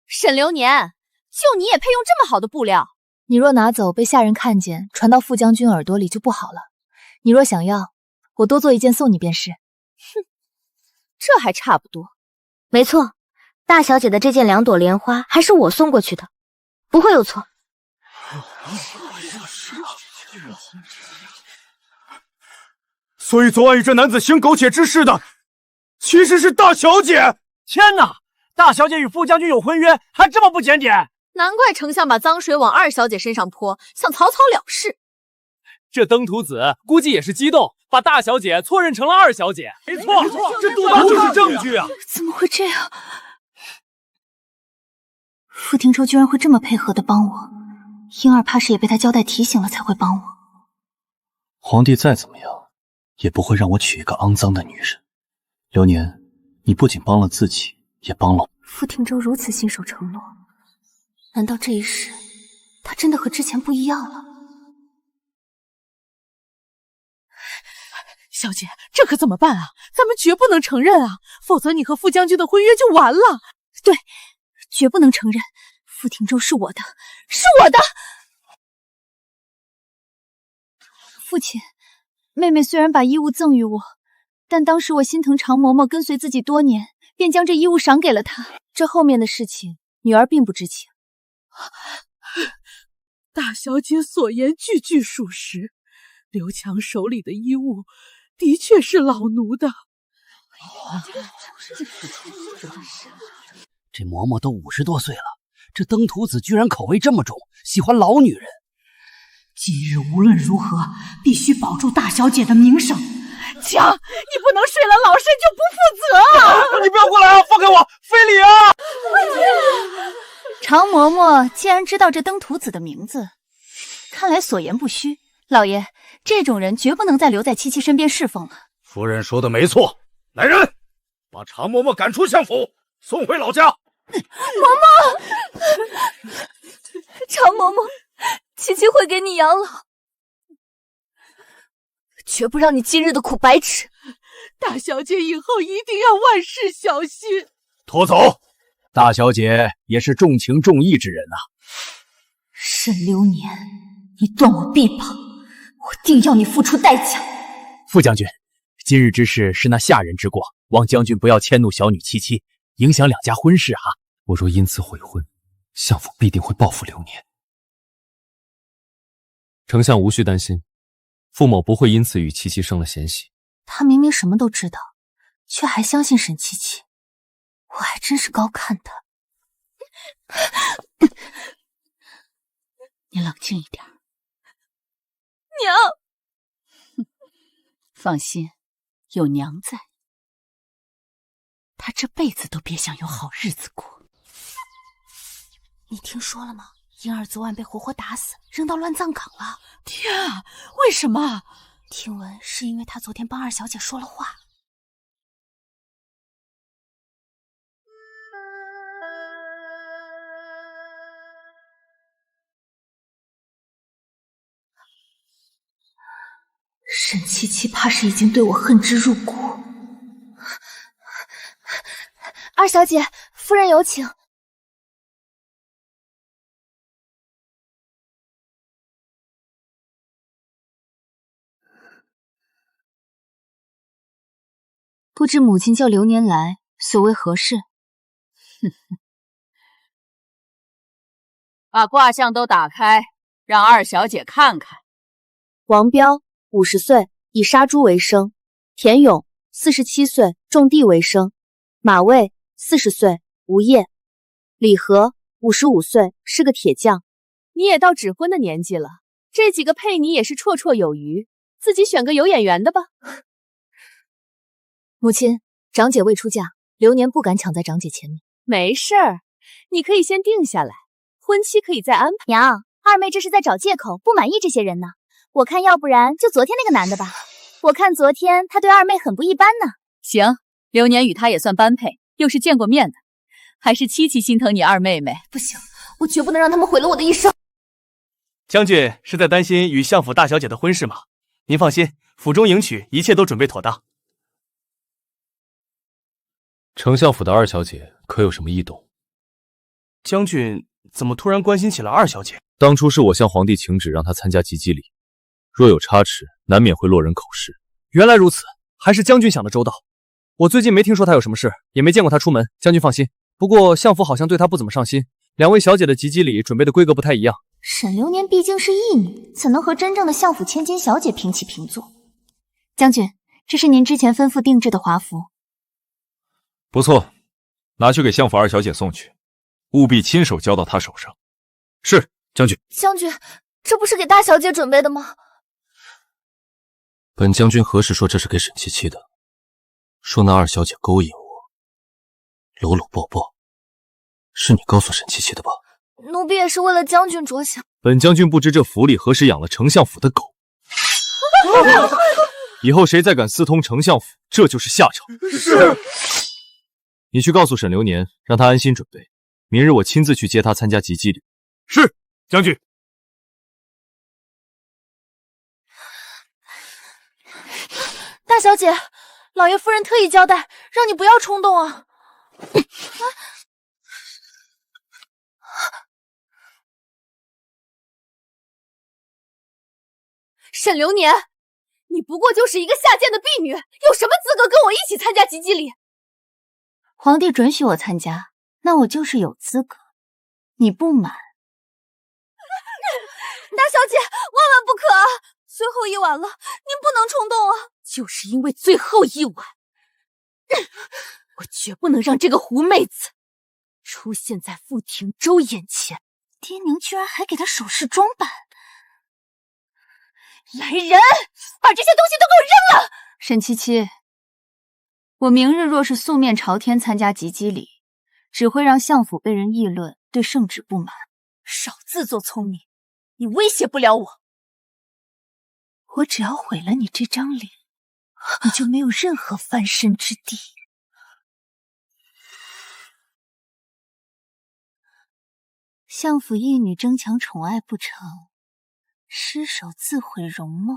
沈流年，就你也配用这么好的布料？你若拿走被下人看见，传到傅将军耳朵里就不好了。你若想要，我多做一件送你便是。哼，这还差不多。没错，大小姐的这件2朵莲花还是我送过去的，不会有错。所以昨晚与这男子行苟且之事的，其实是大小姐。天哪！大小姐与傅将军有婚约，还这么不检点！难怪丞相把脏水往2小姐身上泼，想草草了事。这登徒子估计也是激动，把大小姐错认成了2小姐。没错，这多半就是证据啊！怎么会这样？傅廷州居然会这么配合的帮我，婴儿怕是也被他交代提醒了才会帮我。皇帝再怎么样，也不会让我娶一个肮脏的女人。流年，你不仅帮了自己，也帮了我。傅廷州如此信守承诺，难道这一世他真的和之前不一样了？小姐，这可怎么办啊？咱们绝不能承认啊，否则你和傅将军的婚约就完了。对，绝不能承认。傅庭州是我的，是我的。父亲，妹妹虽然把衣物赠予我，但当时我心疼常嬷嬷跟随自己多年，便将这衣物赏给了她。这后面的事情，女儿并不知情。大小姐所言句句属实，刘强手里的衣物的确是老奴的。这嬷嬷都50多岁了，这登徒子居然口味这么重，喜欢老女人。今日无论如何，必须保住大小姐的名声。强，你不能睡了老身就不负责！你不要过来啊！放开我，非礼啊！常嬷嬷既然知道这登徒子的名字，看来所言不虚。老爷，这种人绝不能再留在七七身边侍奉了。夫人说的没错，来人，把常嬷嬷赶出相府，送回老家。嬷嬷，常嬷嬷，七七会给你养老，绝不让你今日的苦白吃。大小姐以后一定要万事小心。拖走！大小姐也是重情重义之人啊。沈流年，你断我臂膀，我定要你付出代价。副将军，今日之事是那下人之过，望将军不要迁怒小女七七，影响两家婚事啊。我若因此悔婚，相府必定会报复流年。丞相无需担心，傅某不会因此与七七生了嫌隙。他明明什么都知道，却还相信沈七七，我还真是高看他。你冷静一点。娘，放心，有娘在，他这辈子都别想有好日子过。你听说了吗？婴儿昨晚被活活打死，扔到乱葬岗了。天啊，为什么？听闻是因为他昨天帮二小姐说了话。沈七七怕是已经对我恨之入骨。二小姐，夫人有请。不知母亲叫流年来，所为何事？把卦象都打开，让二小姐看看。王彪50岁，以杀猪为生；田勇47岁，种地为生；马卫40岁，无业；李和55岁，是个铁匠。你也到指婚的年纪了，这几个配你也是绰绰有余，自己选个有眼缘的吧。母亲，长姐未出嫁，流年不敢抢在长姐前面。没事儿，你可以先定下来，婚期可以再安排。娘，二妹这是在找借口，不满意这些人呢。我看要不然就昨天那个男的吧，我看昨天他对二妹很不一般呢。行，流年与他也算般配，又是见过面的，还是七七心疼你二妹妹。不行，我绝不能让他们毁了我的一生。将军是在担心与相府大小姐的婚事吗？您放心，府中迎娶一切都准备妥当。丞相府的二小姐可有什么异动？将军怎么突然关心起了二小姐？当初是我向皇帝请旨，让她参加及笄礼，若有差池，难免会落人口实。原来如此，还是将军想的周到。我最近没听说她有什么事，也没见过她出门，将军放心。不过相府好像对她不怎么上心，两位小姐的及笄礼准备的规格不太一样。沈流年毕竟是义女，怎能和真正的相府千金小姐平起平坐？将军，这是您之前吩咐定制的华服。不错，拿去给相府二小姐送去，务必亲手交到她手上。是，将军。将军，这不是给大小姐准备的吗？本将军何时说这是给沈七七的？说那二小姐勾引我，搂搂抱抱，是你告诉沈七七的吧？奴婢也是为了将军着想。本将军不知这府里何时养了丞相府的狗。以后谁再敢私通丞相府，这就是下场。是。你去告诉沈流年，让他安心准备，明日我亲自去接他参加及笄礼。是，将军。大小姐，老爷夫人特意交代，让你不要冲动啊。沈流年，你不过就是一个下贱的婢女，有什么资格跟我一起参加吉吉礼？皇帝准许我参加，那我就是有资格。你不满？大小姐，万万不可啊！最后一晚了，您不能冲动啊！就是因为最后一晚，我绝不能让这个狐妹子出现在傅庭州眼前。爹娘居然还给她首饰装扮！来人，把这些东西都给我扔了！沈七七，我明日若是素面朝天参加吉吉礼，只会让相府被人议论，对圣旨不满。少自作聪明，你威胁不了我。我只要毁了你这张脸，你就没有任何翻身之地。相府一女争强宠爱不成，失手自毁容貌。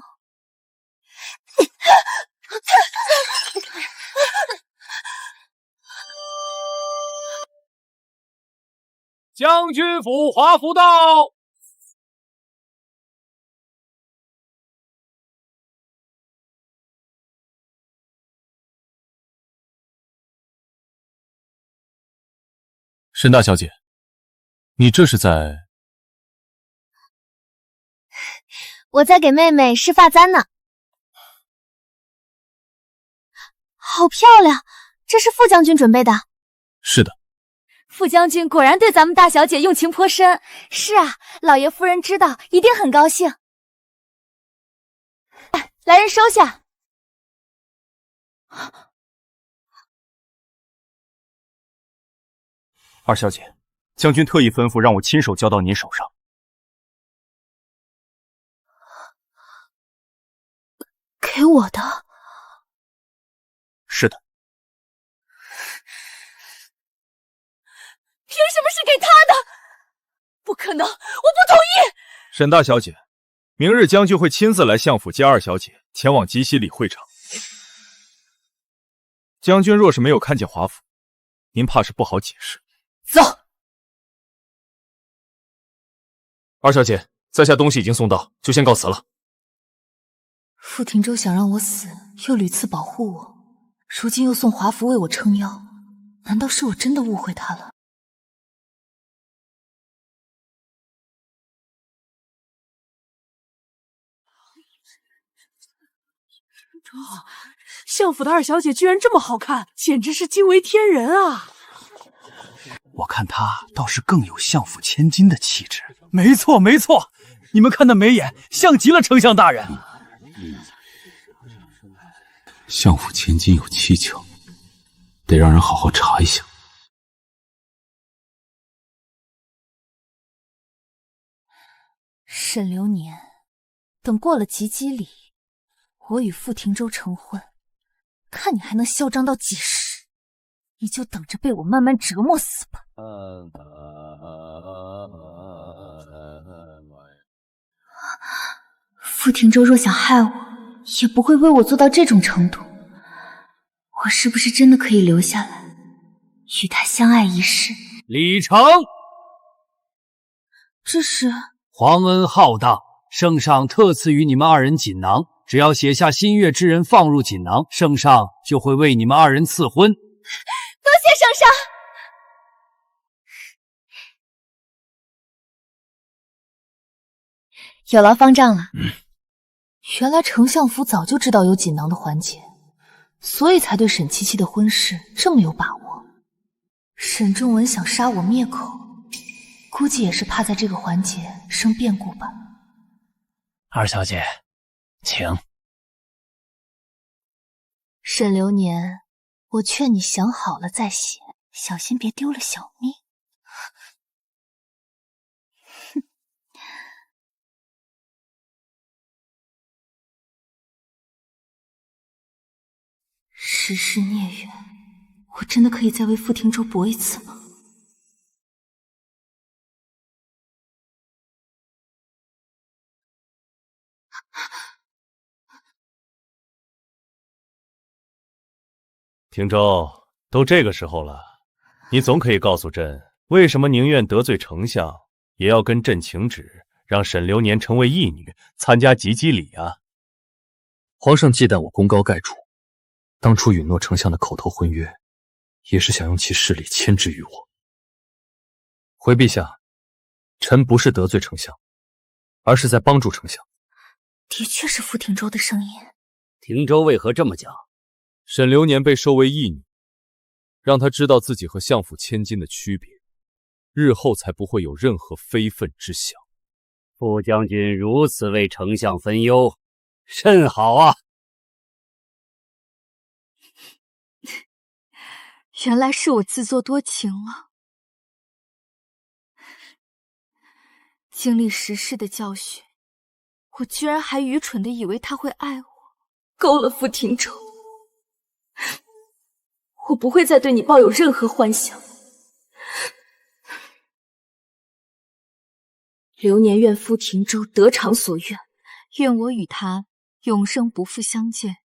将军府华府到。沈大小姐，你这是在？我在给妹妹试发簪呢。好漂亮，这是傅将军准备的。是的。傅将军果然对咱们大小姐用情颇深。是啊，老爷夫人知道一定很高兴。来人收下。二小姐，将军特意吩咐让我亲手交到您手上。给我的？是的。凭什么是给他的？不可能，我不同意！沈大小姐，明日将军会亲自来相府接二小姐前往吉西里会场。将军若是没有看见华府，您怕是不好解释。走。二小姐，在下东西已经送到，就先告辞了。傅庭州想让我死，又屡次保护我，如今又送华服为我撑腰，难道是我真的误会他了？相府的二小姐居然这么好看，简直是惊为天人啊！我看她倒是更有相府千金的气质。没错，没错，你们看那眉眼，像极了丞相大人。相府千金有蹊跷，得让人好好查一下。沈流年，等过了吉吉礼，我与傅庭州成婚，看你还能嚣张到几时？你就等着被我慢慢折磨死吧。傅庭州若想害我，也不会为我做到这种程度。我是不是真的可以留下来，与他相爱一世？李成，这是皇恩浩荡，圣上特赐予你们二人锦囊，只要写下心悦之人放入锦囊，圣上就会为你们二人赐婚。多谢圣上。有劳方丈了。原来丞相府早就知道有锦囊的环节，所以才对沈七七的婚事这么有把握。沈仲文想杀我灭口，估计也是怕在这个环节生变故吧。二小姐，请。沈流年，我劝你想好了再写，小心别丢了小命。世事孽缘，我真的可以再为傅庭州搏一次吗？庭州，都这个时候了，你总可以告诉朕，为什么宁愿得罪丞相，也要跟朕请旨，让沈流年成为义女，参加及笄礼啊。皇上忌惮我功高盖主，当初允诺丞相的口头婚约，也是想用其势力牵制于我。回陛下，臣不是得罪丞相，而是在帮助丞相。的确是傅廷州的声音。廷州为何这么讲？沈流年被收为义女，让她知道自己和相府千金的区别，日后才不会有任何非分之想。傅将军如此为丞相分忧，甚好啊！原来是我自作多情了。经历时世的教训，我居然还愚蠢的以为他会爱我，勾了傅廷州。我不会再对你抱有任何幻想。流年愿傅廷州得偿所愿，愿我与他永生不复相见。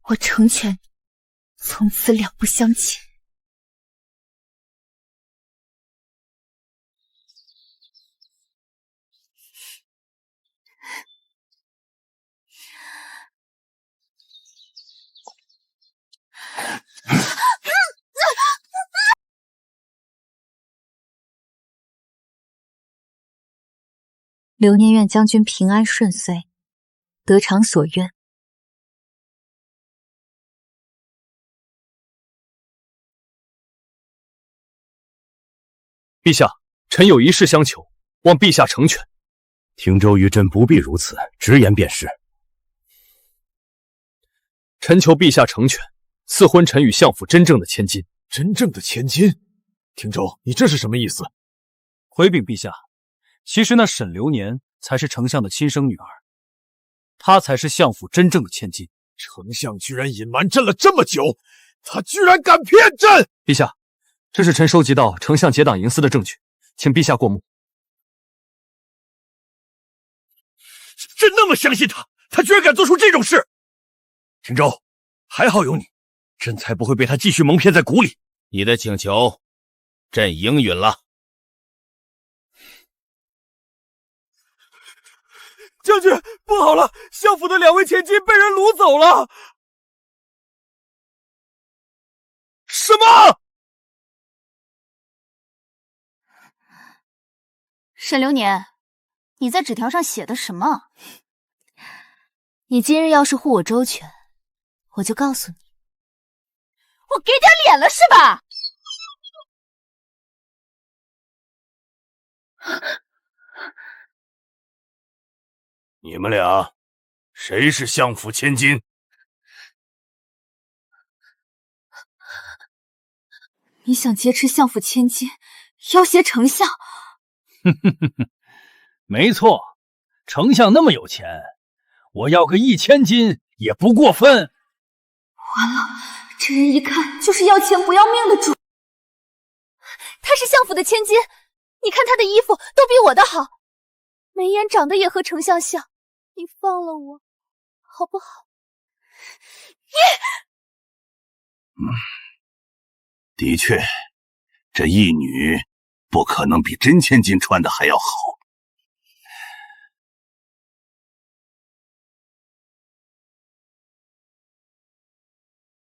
我成全你，从此两不相欠。流年愿将军平安顺遂，得偿所愿。陛下，臣有一事相求，望陛下成全。廷州与朕不必如此，直言便是。臣求陛下成全，赐婚臣与相府真正的千金。真正的千金？廷州，你这是什么意思？回禀陛下，其实那沈流年才是丞相的亲生女儿，她才是相府真正的千金。丞相居然隐瞒朕了这么久，他居然敢骗朕！陛下，这是臣收集到丞相结党营私的证据，请陛下过目。朕那么相信他，他居然敢做出这种事！廷州，还好有你，朕才不会被他继续蒙骗在鼓里。你的请求，朕应允了。将军，不好了，相府的2位千金被人掳走了！什么？沈流年，你在纸条上写的什么？你今日要是护我周全，我就告诉你。我给点脸了是吧？你们俩，谁是相府千金？你想劫持相府千金，要挟丞相？没错，丞相那么有钱，我要个1000金也不过分。完了，这人一看就是要钱不要命的主。她是相府的千金，你看她的衣服都比我的好，眉眼长得也和丞相像。你放了我，好不好？的确，这义女不可能比真千金穿的还要好。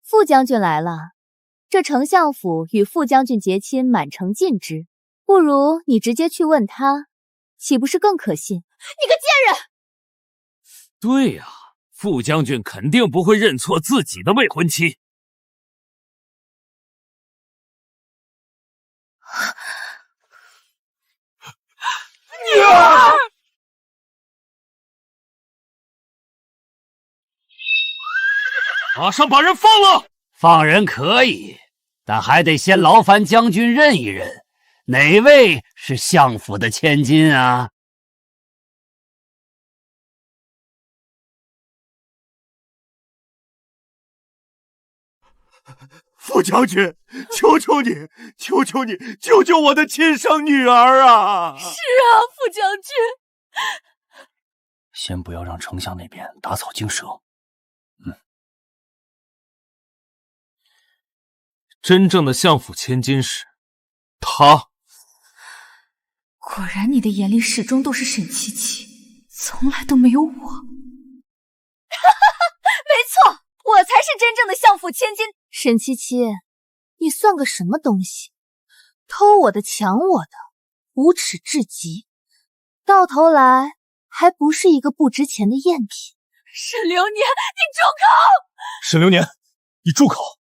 傅将军来了，这丞相府与傅将军结亲满城尽知，不如你直接去问他，岂不是更可信？你个贱人！对呀，傅将军肯定不会认错自己的未婚妻。马上把人放了！放人可以，但还得先劳烦将军认一认，哪位是相府的千金啊？傅将军，求求你，求求你，救救我的亲生女儿啊！是啊，傅将军。先不要让丞相那边打草惊蛇。真正的相府千金是他。果然，你的眼里始终都是沈七七，从来都没有我。没错，我才是真正的相府千金。沈七七，你算个什么东西？偷我的，抢我的，无耻至极，到头来还不是一个不值钱的赝品。沈流年，你住口！沈流年，你住口！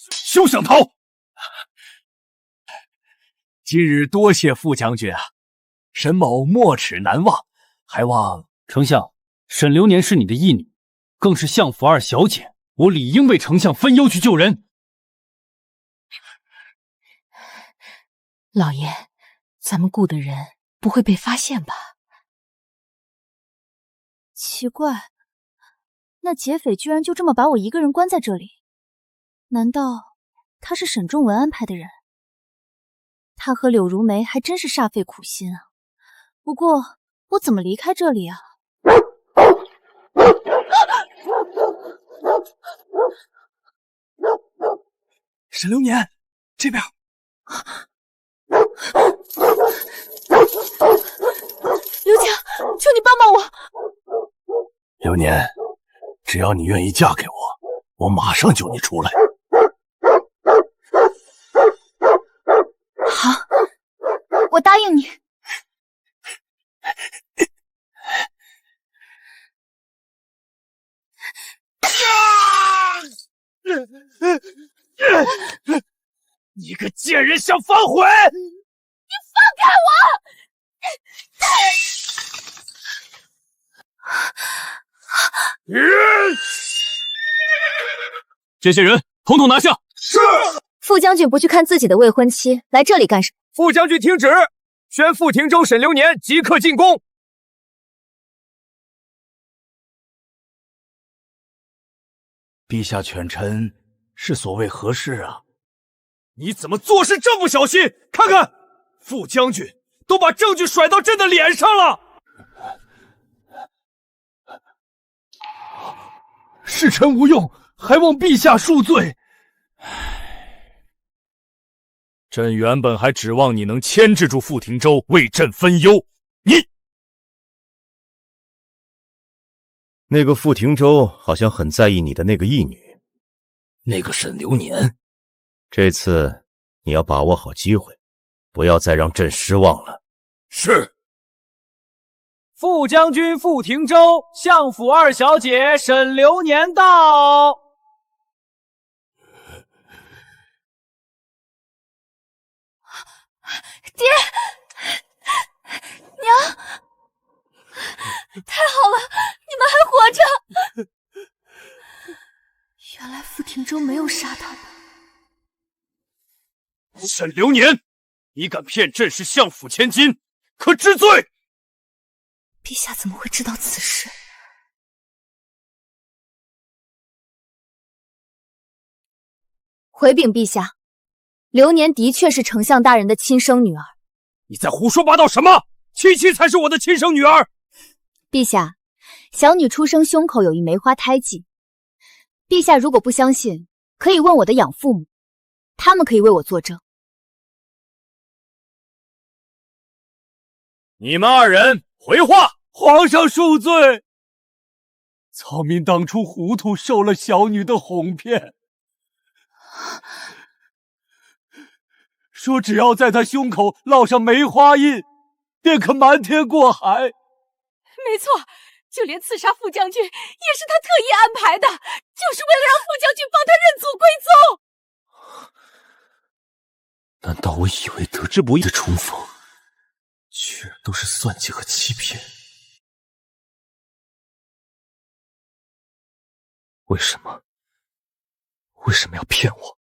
休想逃！今日多谢副将军啊，沈某没齿难忘，还望丞相，沈流年是你的义女，更是相府二小姐，我理应为丞相分忧去救人。老爷，咱们雇的人不会被发现吧？奇怪，那劫匪居然就这么把我一个人关在这里？难道他是沈仲文安排的人？他和柳如梅还真是煞费苦心啊。不过我怎么离开这里啊？沈流年，这边。刘强，求你帮帮我！流年，只要你愿意嫁给我，我马上救你出来。好，我答应你。你个贱人，想反悔！你放开我！这些人统统拿下！是。副将军不去看自己的未婚妻，来这里干什么？副将军听旨，宣傅庭州沈流年即刻进宫。陛下犬臣是所谓何事啊？你怎么做事这么小心？看看，副将军都把证据甩到朕的脸上了。是臣无用，还望陛下恕罪。朕原本还指望你能牵制住傅庭州，为朕分忧。那个傅庭州好像很在意你的那个义女，那个沈流年。这次你要把握好机会，不要再让朕失望了。是。副将军傅庭州，相府二小姐沈流年到。爹，娘，太好了，你们还活着！原来傅庭州没有杀他们。沈流年，你敢骗朕是相府千金，可知罪！陛下怎么会知道此事？回禀陛下，流年的确是丞相大人的亲生女儿。你在胡说八道什么？七七才是我的亲生女儿。陛下，小女出生胸口有一梅花胎记。陛下如果不相信，可以问我的养父母，他们可以为我作证。你们二人回话。皇上恕罪，草民当初糊涂，受了小女的哄骗，说只要在她胸口烙上梅花印，便可瞒天过海。没错，就连刺杀副将军也是他特意安排的，就是为了让副将军帮他认祖归宗。难道我以为得之不易的重逢，居然都是算计和欺骗？为什么？为什么要骗我？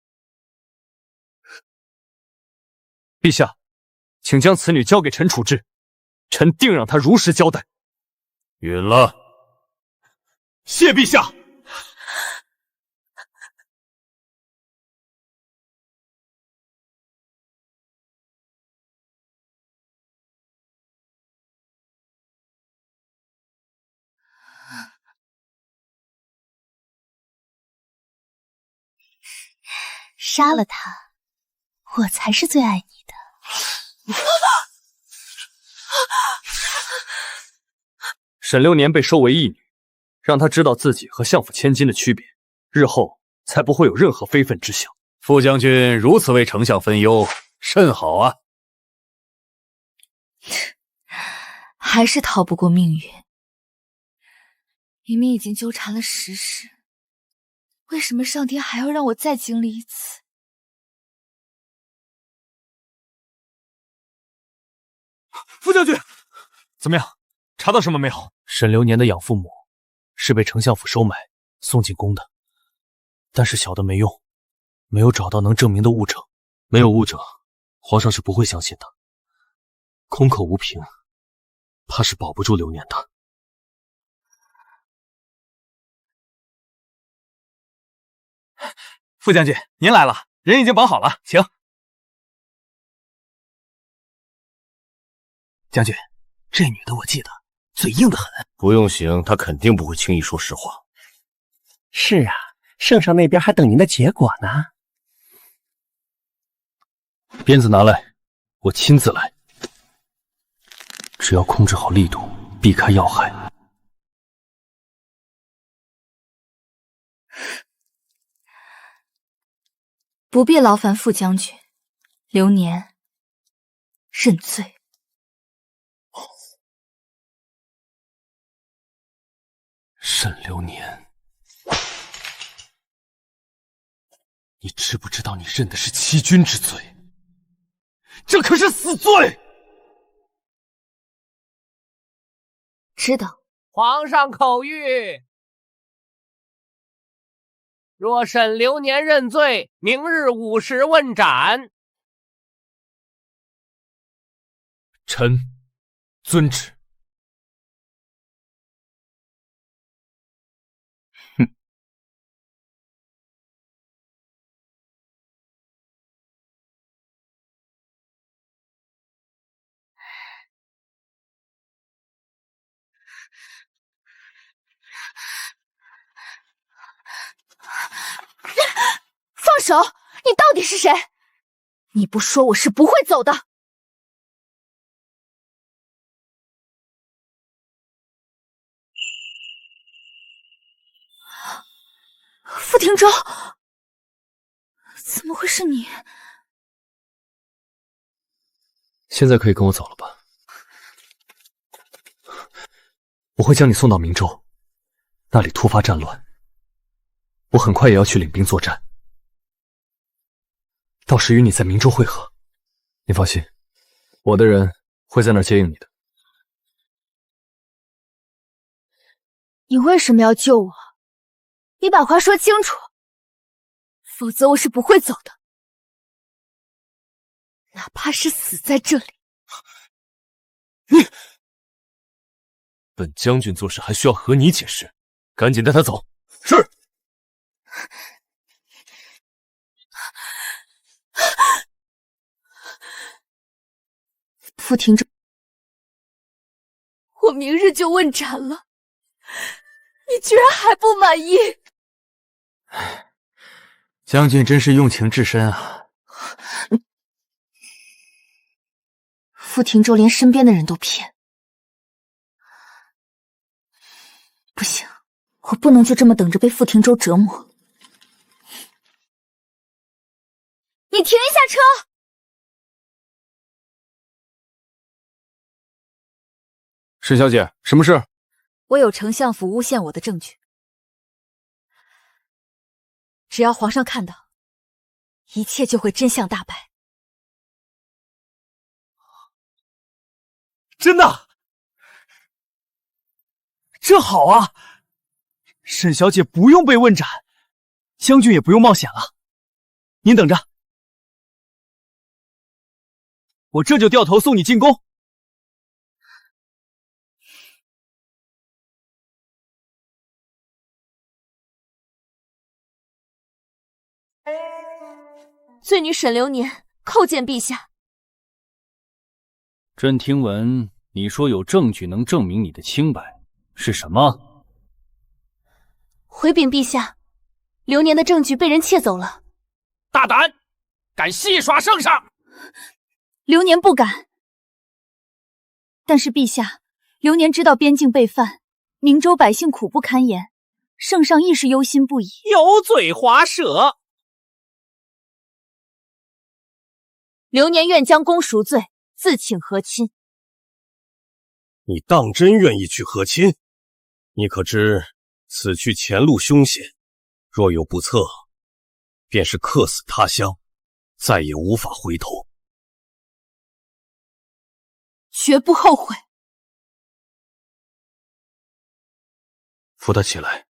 陛下，请将此女交给臣处置，臣定让她如实交代。允了。谢陛下。杀了他，我才是最爱你的。沈流年被收为义女，让她知道自己和相府千金的区别，日后才不会有任何非分之想。副将军如此为丞相分忧，甚好啊！还是逃不过命运。明明已经纠缠了10世，为什么上天还要让我再经历一次？副将军，怎么样？查到什么没有？沈流年的养父母是被丞相府收买送进宫的，但是小的没用，没有找到能证明的物证。没有物证，皇上是不会相信的。空口无凭，怕是保不住流年的。副将军，您来了，人已经绑好了，请。将军，这女的我记得嘴硬得很。不用刑，她肯定不会轻易说实话。是啊，圣上那边还等您的结果呢。鞭子拿来，我亲自来。只要控制好力度，避开要害。不必劳烦副将军，流年认罪。沈流年，你知不知道你认的是欺君之罪？这可是死罪！知道。皇上口谕：若沈流年认罪，明日午时问斩。臣遵旨。放手！你到底是谁？你不说我是不会走的。傅庭舟，怎么会是你？现在可以跟我走了吧？我会将你送到明州，那里突发战乱，我很快也要去领兵作战。到时与你在明州会合，你放心，我的人会在那儿接应你的。你为什么要救我？你把话说清楚，否则我是不会走的，哪怕是死在这里。你，本将军做事还需要和你解释，赶紧带他走。是。傅庭舟，我明日就问斩了，你居然还不满意？将军真是用情至深啊！傅庭舟连身边的人都骗，不行，我不能就这么等着被傅庭舟折磨。你停一下车！沈小姐，什么事？我有丞相府诬陷我的证据，只要皇上看到，一切就会真相大白。真的？这好啊！沈小姐不用被问斩，将军也不用冒险了。您等着，我这就掉头送你进宫。罪女沈流年叩见陛下。朕听闻你说有证据能证明你的清白，是什么？回禀陛下，流年的证据被人窃走了。大胆，敢戏耍圣上！流年不敢。但是陛下，流年知道边境被犯，明州百姓苦不堪言，圣上亦是忧心不已。油嘴滑舌！流年愿将功赎罪，自请和亲。你当真愿意去和亲？你可知此去前路凶险，若有不测，便是客死他乡，再也无法回头。绝不后悔。扶他起来。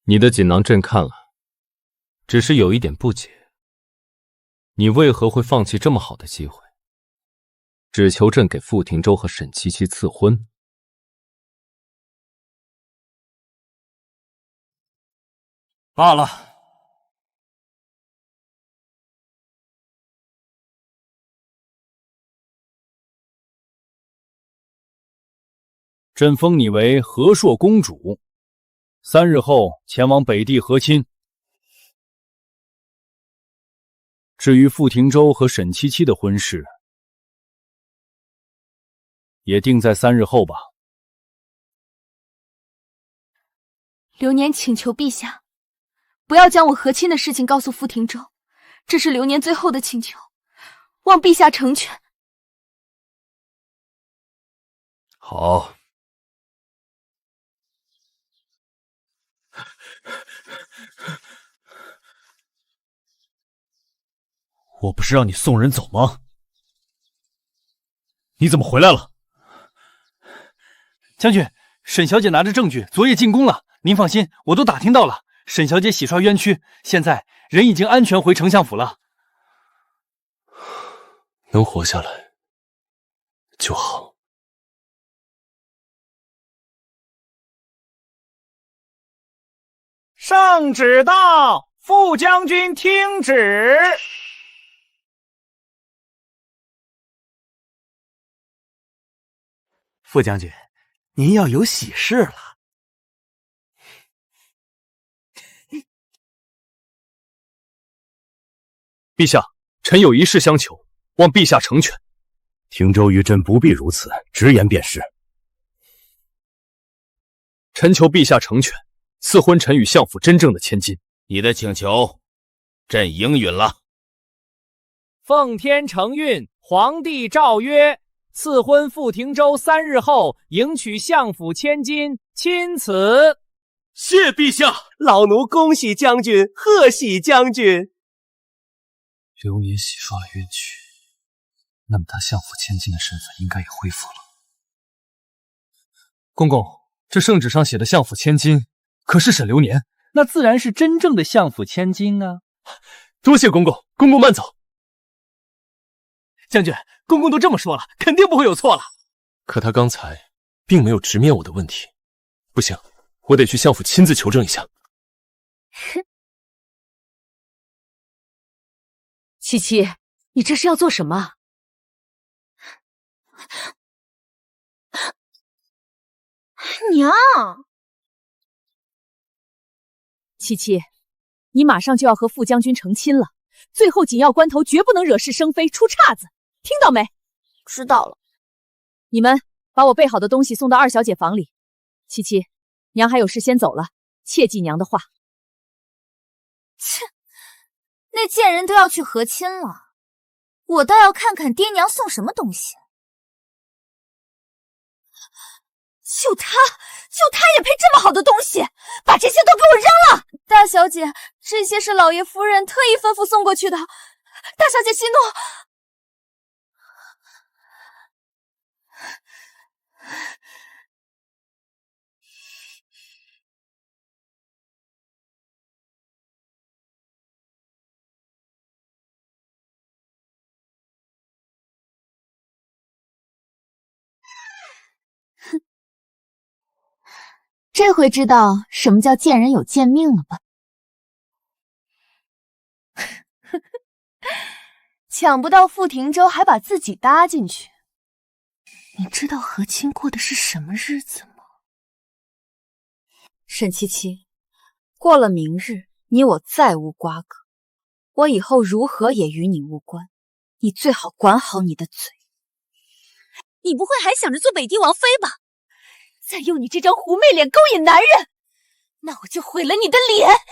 你的锦囊朕看了，只是有一点不解，你为何会放弃这么好的机会，只求朕给傅廷州和沈七七赐婚？罢了。朕封你为和硕公主，3日后前往北地和亲。至于傅廷州和沈七七的婚事，也定在3日后吧。流年请求陛下，不要将我和亲的事情告诉傅廷州，这是流年最后的请求，望陛下成全。好。我不是让你送人走吗？你怎么回来了？将军，沈小姐拿着证据昨夜进宫了，您放心，我都打听到了。沈小姐洗刷冤屈，现在人已经安全回丞相府了。能活下来就好。圣旨到，副将军听旨。副将军，您要有喜事了。陛下，臣有一事相求，望陛下成全。廷州与朕不必如此，直言便是。臣求陛下成全，赐婚臣与相府真正的千金。你的请求，朕应允了。奉天承运，皇帝诏曰：赐婚傅廷州3日后迎娶相府千金，钦此。谢陛下，老奴恭喜将军，贺喜将军。流年洗刷了冤屈，那么他相府千金的身份应该也恢复了。公公，这圣旨上写的相府千金可是沈流年，那自然是真正的相府千金啊！多谢公公，公公慢走。将军，公公都这么说了，肯定不会有错了。可他刚才并没有直面我的问题，不行，我得去相府亲自求证一下。哼，七七，你这是要做什么？娘，七七，你马上就要和傅将军成亲了，最后紧要关头绝不能惹是生非，出岔子，听到没？知道了。你们把我备好的东西送到二小姐房里。七七，娘还有事先走了，切记娘的话。切，那贱人都要去和亲了，我倒要看看爹娘送什么东西。就他也配这么好的东西，把这些都给我扔了！大小姐，这些是老爷夫人特意吩咐送过去的，大小姐息怒。这回知道什么叫见人有见命了吧？抢不到傅廷州，还把自己搭进去，你知道和亲过的是什么日子吗？沈七七，过了明日，你我再无瓜葛，我以后如何也与你无关，你最好管好你的嘴。你不会还想着做北帝王妃吧？再用你这张狐媚脸勾引男人，那我就毁了你的脸，让你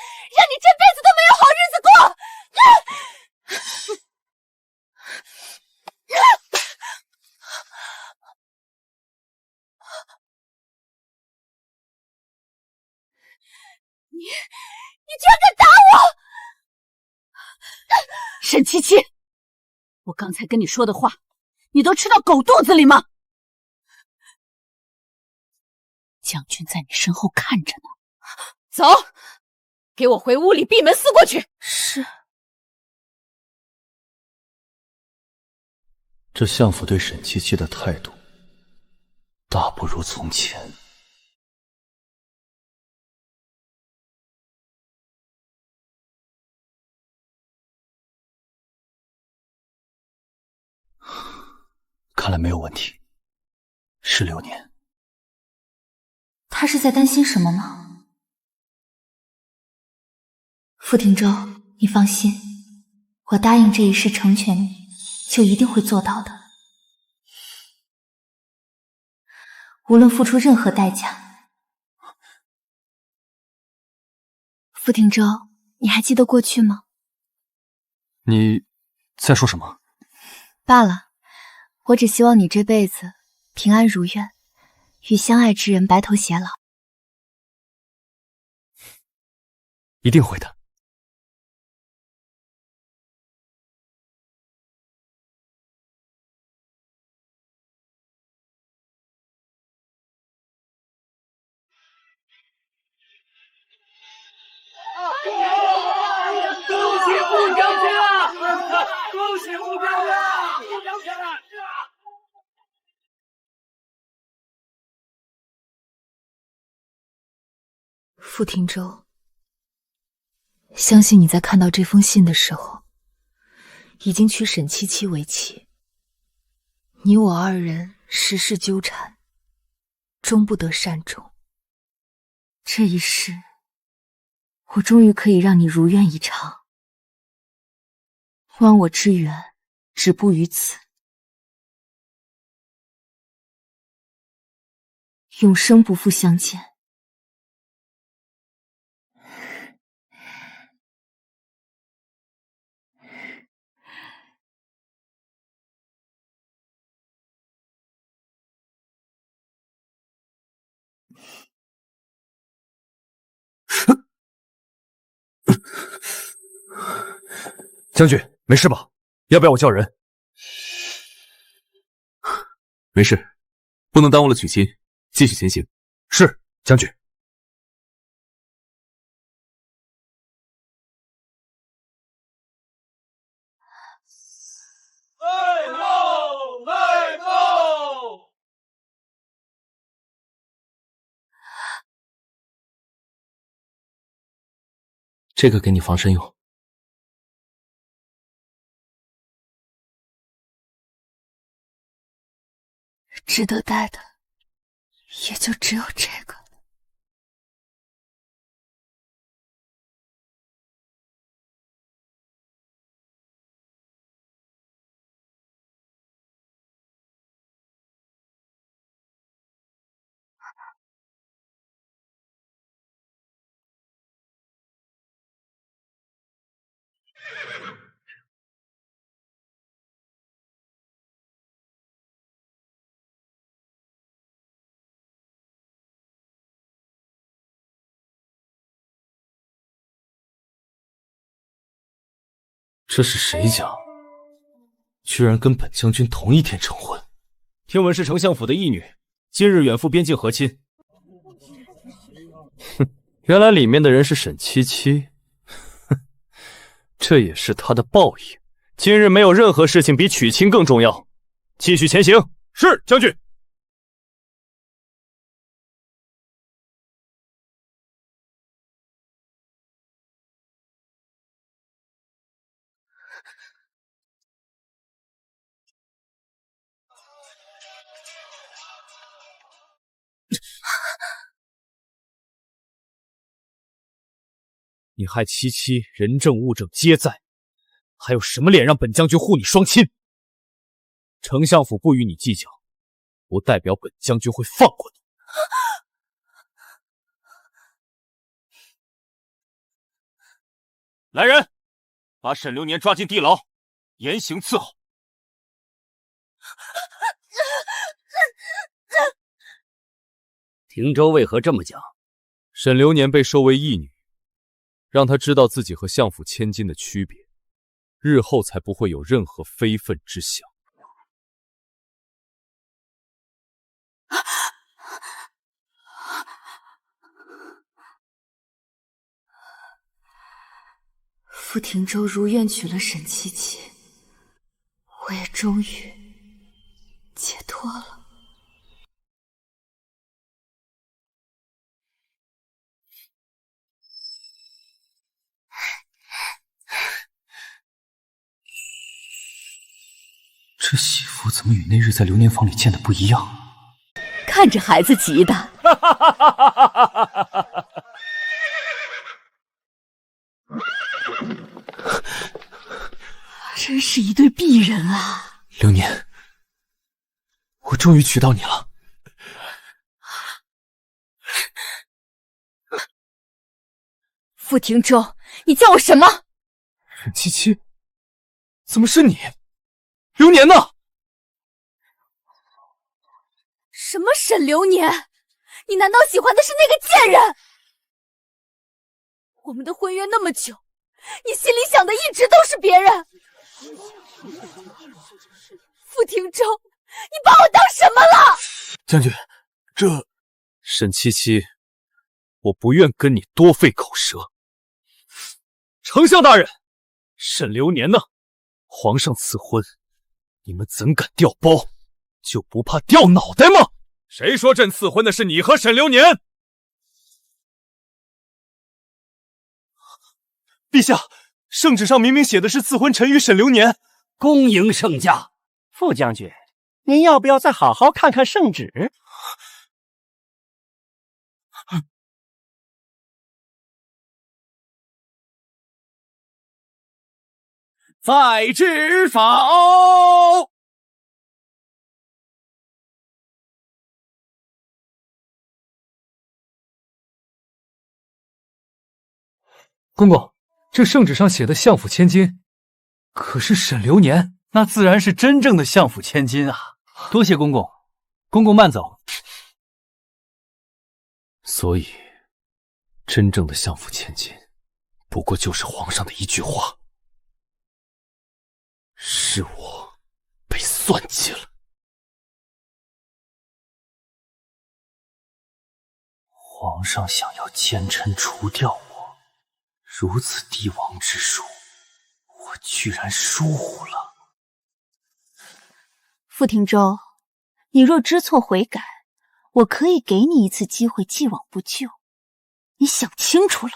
这辈子都没有好日子过！你居然敢打我！沈七七，我刚才跟你说的话，你都吃到狗肚子里吗？将军在你身后看着呢。走，给我回屋里闭门思过去。是。这相府对沈七七的态度，大不如从前。看来没有问题，是流年。他是在担心什么吗？傅廷舟，你放心，我答应这一世成全你，就一定会做到的。无论付出任何代价。傅廷舟，你还记得过去吗？你在说什么？罢了，我只希望你这辈子平安如愿，与相爱之人白头偕老。一定会的。恭喜傅将军啊！恭喜傅将军啊！傅将军啊！傅廷舟，相信你在看到这封信的时候，已经娶沈七七为妻。你我二人时事纠缠，终不得善终。这一世，我终于可以让你如愿以偿。忘我之缘，止步于此。永生不复相见。将军，没事吧？要不要我叫人？没事，不能耽误了娶亲，继续前行。是，将军。备后，备后。这个给你防身用。值得戴的，也就只有这个。这是谁家？居然跟本将军同一天成婚！听闻是丞相府的义女，今日远赴边境和亲。哼，原来里面的人是沈七七。哼，这也是他的报应。今日没有任何事情比娶亲更重要。继续前行。是，将军。你害七七人证物证皆在，还有什么脸让本将军护你双亲？丞相府不与你计较，不代表本将军会放过你。来人，把沈流年抓进地牢，严刑伺候。汀州为何这么讲？沈流年被收为义女，让她知道自己和相府千金的区别，日后才不会有任何非分之想。傅廷州如愿娶了沈七七，我也终于解脱了。这喜服怎么与那日在流年房里见的不一样？看着孩子急的。真是一对璧人啊！流年，我终于娶到你了。傅廷州，你叫我什么？沈七七，怎么是你？流年呢？什么沈流年？你难道喜欢的是那个贱人？我们的婚约那么久，你心里想的一直都是别人。傅廷州，你把我当什么了？将军，这……沈七七，我不愿跟你多费口舌。丞相大人，沈流年呢？皇上赐婚，你们怎敢调包？就不怕掉脑袋吗？谁说朕赐婚的是你和沈流年？陛下，圣旨上明明写的是赐婚臣与沈流年。恭迎圣驾。傅将军，您要不要再好好看看圣旨？在知否？公公，这圣旨上写的相府千金，可是沈流年，那自然是真正的相府千金啊！多谢公公，公公慢走。所以，真正的相府千金，不过就是皇上的一句话。是我被算计了。皇上想要奸臣除掉我，如此帝王之术，我居然疏忽了。傅廷州，你若知错悔改，我可以给你一次机会，既往不咎。你想清楚了，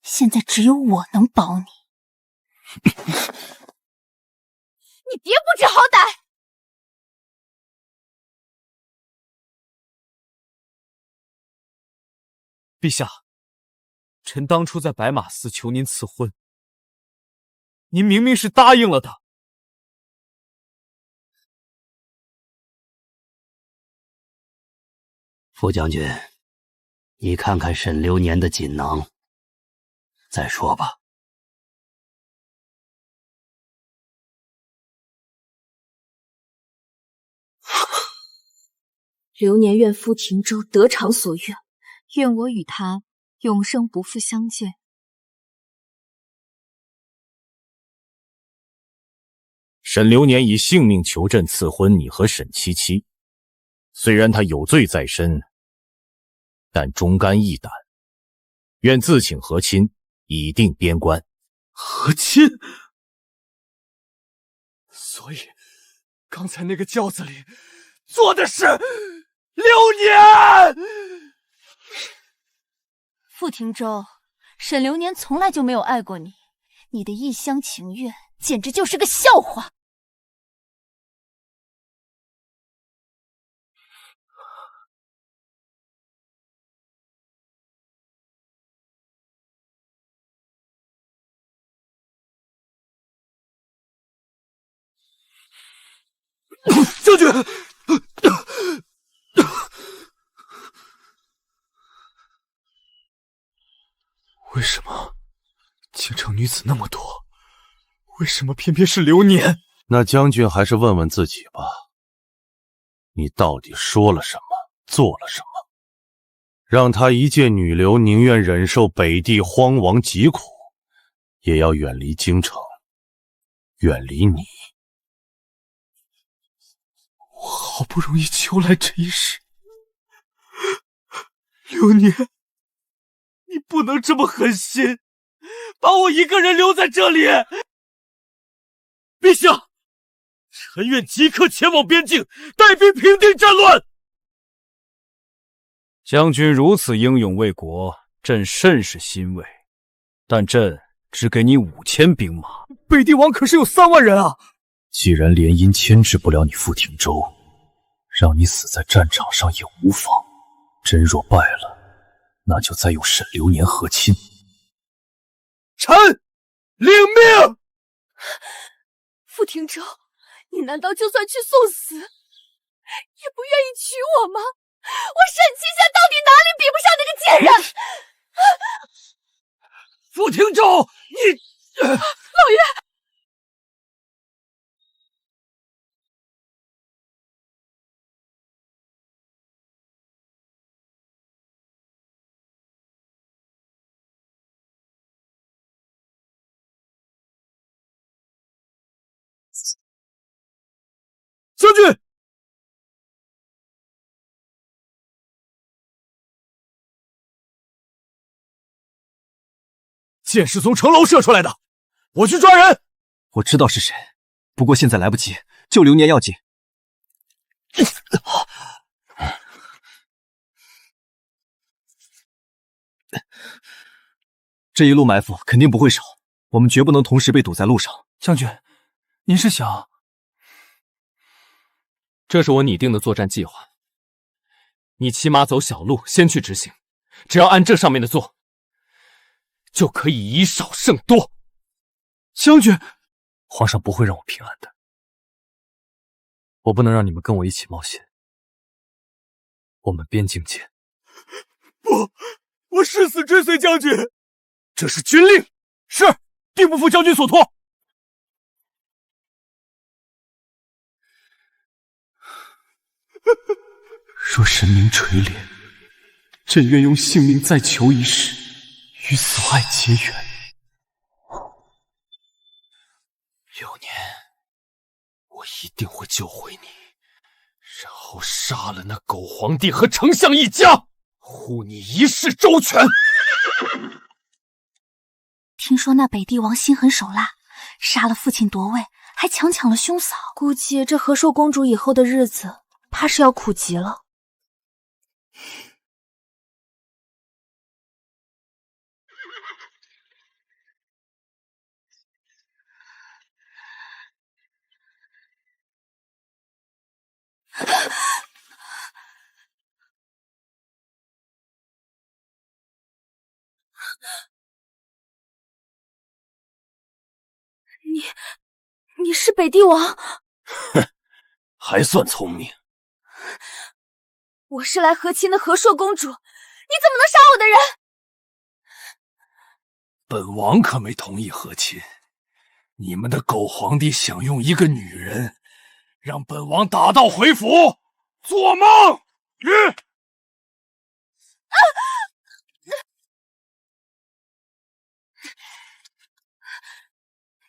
现在只有我能保你。你别不知好歹！陛下，臣当初在白马寺求您赐婚，您明明是答应了的。傅将军，你看看沈流年的锦囊，再说吧。流年愿夫廷州得偿所愿，愿我与他永生不复相见。沈流年以性命求朕赐婚你和沈七七，虽然他有罪在身，但忠肝义胆，愿自请和亲，以定边关。和亲？所以，刚才那个轿子里坐的是流年。傅廷州，沈流年从来就没有爱过你，你的一厢情愿简直就是个笑话。将军，为什么京城女子那么多？为什么偏偏是流年？那将军还是问问自己吧，你到底说了什么，做了什么，让他一介女流宁愿忍受北地荒亡疾苦，也要远离京城，远离你。我好不容易求来这一世，流年，你不能这么狠心，把我一个人留在这里。陛下，臣愿即刻前往边境，带兵平定战乱。将军如此英勇为国，朕甚是欣慰，但朕只给你5000兵马。北帝王可是有3万人啊！既然联姻牵制不了你傅廷州，让你死在战场上也无妨。真若败了，那就再用沈流年和亲。臣领命。傅廷州，你难道就算去送死，也不愿意娶我吗？我沈七仙到底哪里比不上那个贱人？傅廷州，你……老爷。将军，箭是从城楼射出来的，我去抓人。我知道是谁，不过现在来不及，救流年要紧。这一路埋伏肯定不会少，我们绝不能同时被堵在路上。将军，您是想……这是我拟定的作战计划，你骑马走小路，先去执行，只要按这上面的做，就可以以少胜多。将军，皇上不会让我平安的，我不能让你们跟我一起冒险。我们边境见。不，我誓死追随将军。这是军令。是，定不负将军所托。若神明垂怜，朕愿用性命再求一世，与所爱结缘。流年，我一定会救回你，然后杀了那狗皇帝和丞相一家，护你一世周全。听说那北帝王心狠手辣，杀了父亲夺位，还强抢了兄嫂，估计这和硕公主以后的日子怕是要苦极了。你是北帝王？哼，还算聪明。我是来和亲的和硕公主，你怎么能杀我的人？本王可没同意和亲。你们的狗皇帝想用一个女人让本王打道回府，做梦！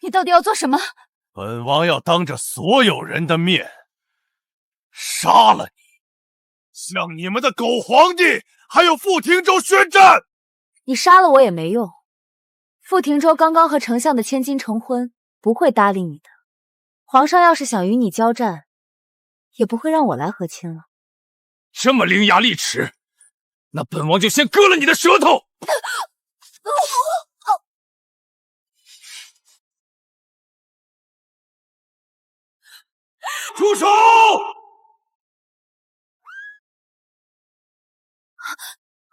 你到底要做什么？本王要当着所有人的面杀了你，向你们的狗皇帝还有傅廷州宣战。你杀了我也没用，傅廷州刚刚和丞相的千金成婚，不会搭理你的。皇上要是想与你交战，也不会让我来和亲了。这么伶牙俐齿，那本王就先割了你的舌头。住手！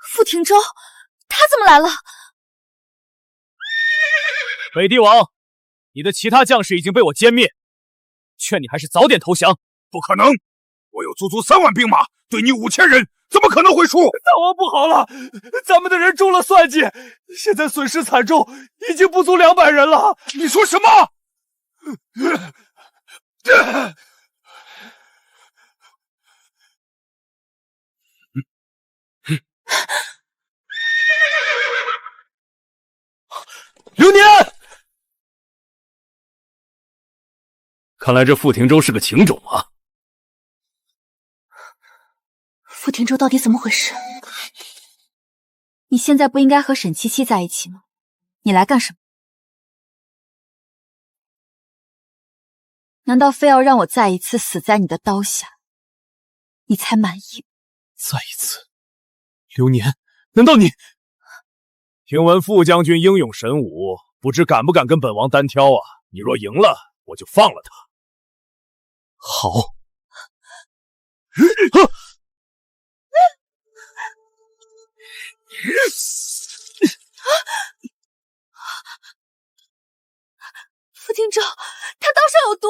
傅廷州，他怎么来了？北帝王，你的其他将士已经被我歼灭，劝你还是早点投降。不可能！我有足足3万兵马，对你5000人，怎么可能会输？大王不好了，咱们的人中了算计，现在损失惨重，已经不足200人了。你说什么？流年，看来这傅廷周是个情种啊！傅廷周到底怎么回事？你现在不应该和沈七七在一起吗？你来干什么？难道非要让我再一次死在你的刀下，你才满意？再一次，流年，难道你？听闻傅将军英勇神武，不知敢不敢跟本王单挑啊？你若赢了，我就放了他。好。傅廷周，他刀上有毒。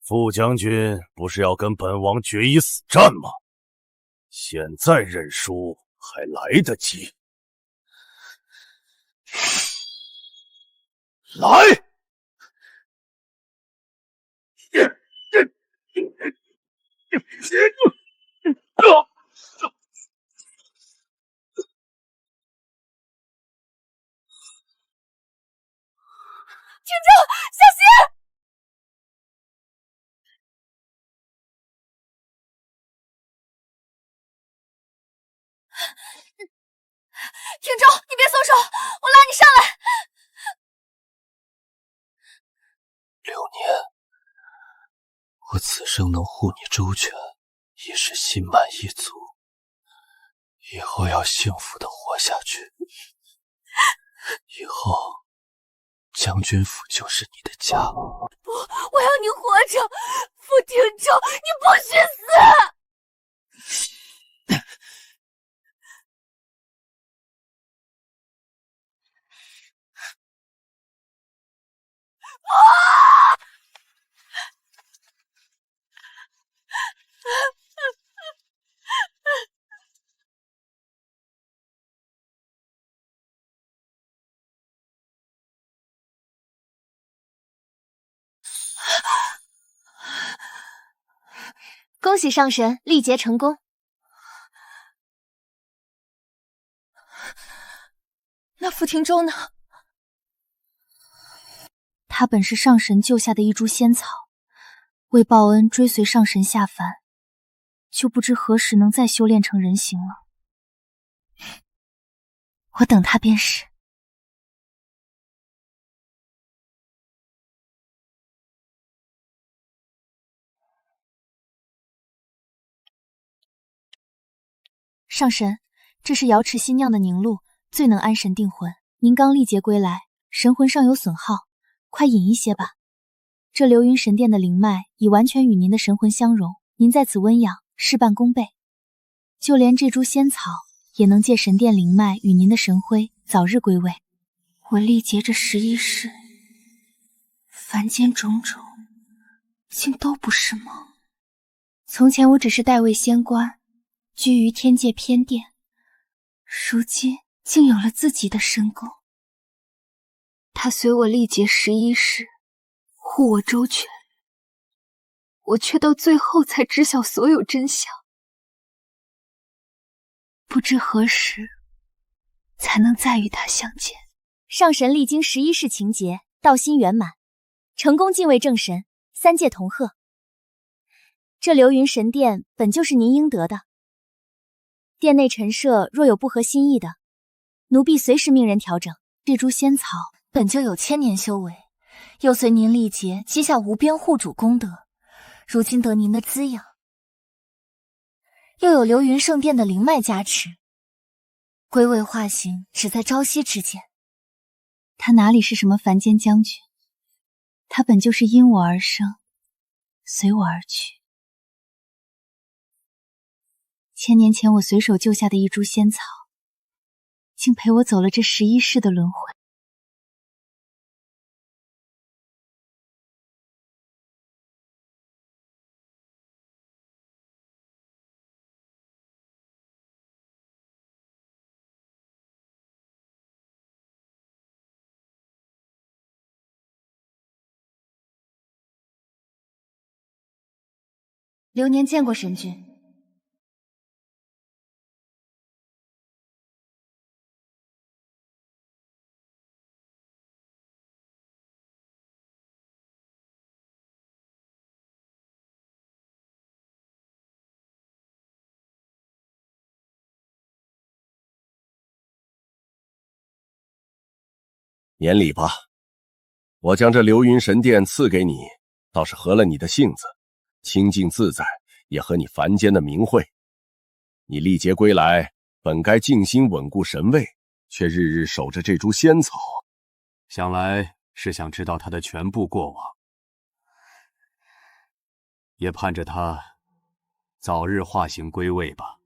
傅将军不是要跟本王决一死战吗？现在认输还来得及。来！廷周，小心！廷周，你别松手，我拉你上来。流年，我此生能护你周全，已是心满意足。以后要幸福的活下去。以后，将军府就是你的家。不，我要你活着，傅廷周，你不许死！恭喜上神历劫成功。那傅廷周呢？他本是上神救下的一株仙草，为报恩追随上神下凡，就不知何时能再修炼成人形了。我等他便是。上神，这是瑶池新酿的凝露，最能安神定魂。您刚历劫归来，神魂尚有损耗，快饮一些吧。这流云神殿的灵脉已完全与您的神魂相融，您在此温养，事半功倍。就连这株仙草也能借神殿灵脉与您的神辉早日归位。我历劫这11世，凡间种种，竟都不是梦。从前我只是代位仙官，居于天界偏殿，如今竟有了自己的神功。他随我历劫11世，护我周全，我却到最后才知晓所有真相。不知何时才能再与他相见。上神历经11世情劫，道心圆满，成功进位正神，3界同贺。这流云神殿本就是您应得的，殿内陈设若有不合心意的，奴婢随时命人调整。这株仙草本就有1000年修为，又随您历劫积下无边护主功德，如今得您的滋养，又有流云圣殿的灵脉加持，归位化形只在朝夕之间。他哪里是什么凡间将军，他本就是因我而生，随我而去。1000年前我随手救下的一株仙草，竟陪我走了这11世的轮回。流年见过神君。免礼吧，我将这流云神殿赐给你，倒是合了你的性子，清静自在，也合你凡间的名讳。你历劫归来，本该静心稳固神位，却日日守着这株仙草，想来是想知道他的全部过往，也盼着他早日化形归位吧。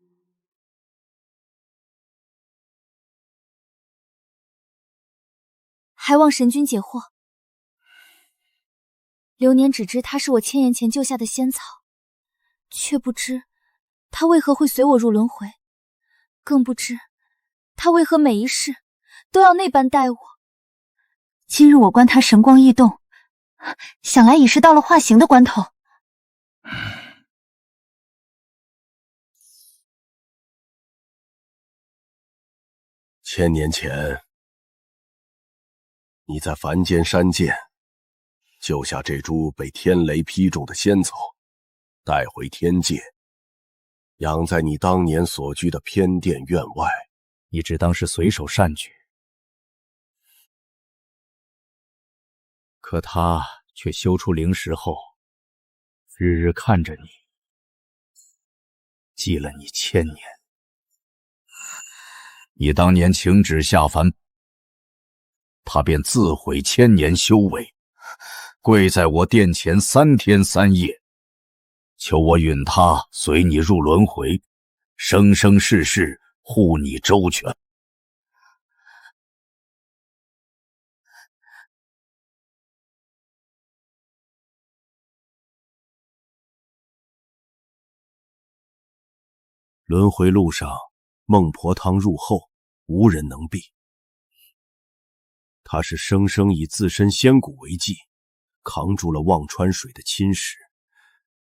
还望神君解惑。流年只知他是我千年前救下的仙草，却不知他为何会随我入轮回，更不知他为何每一世都要那般待我。今日我观他神光异动，想来已是到了化形的关头。千年前，你在凡间山涧救下这株被天雷劈中的仙草，带回天界，养在你当年所居的偏殿院外。你只当是随手善举，可他却修出灵石后，日日看着你，记了你千年。你当年请旨下凡，他便自毁千年修为，跪在我殿前3天3夜，求我允他随你入轮回，生生世世护你周全。轮回路上，孟婆汤入后，无人能避。他是生生以自身仙骨为祭，扛住了忘川水的侵蚀，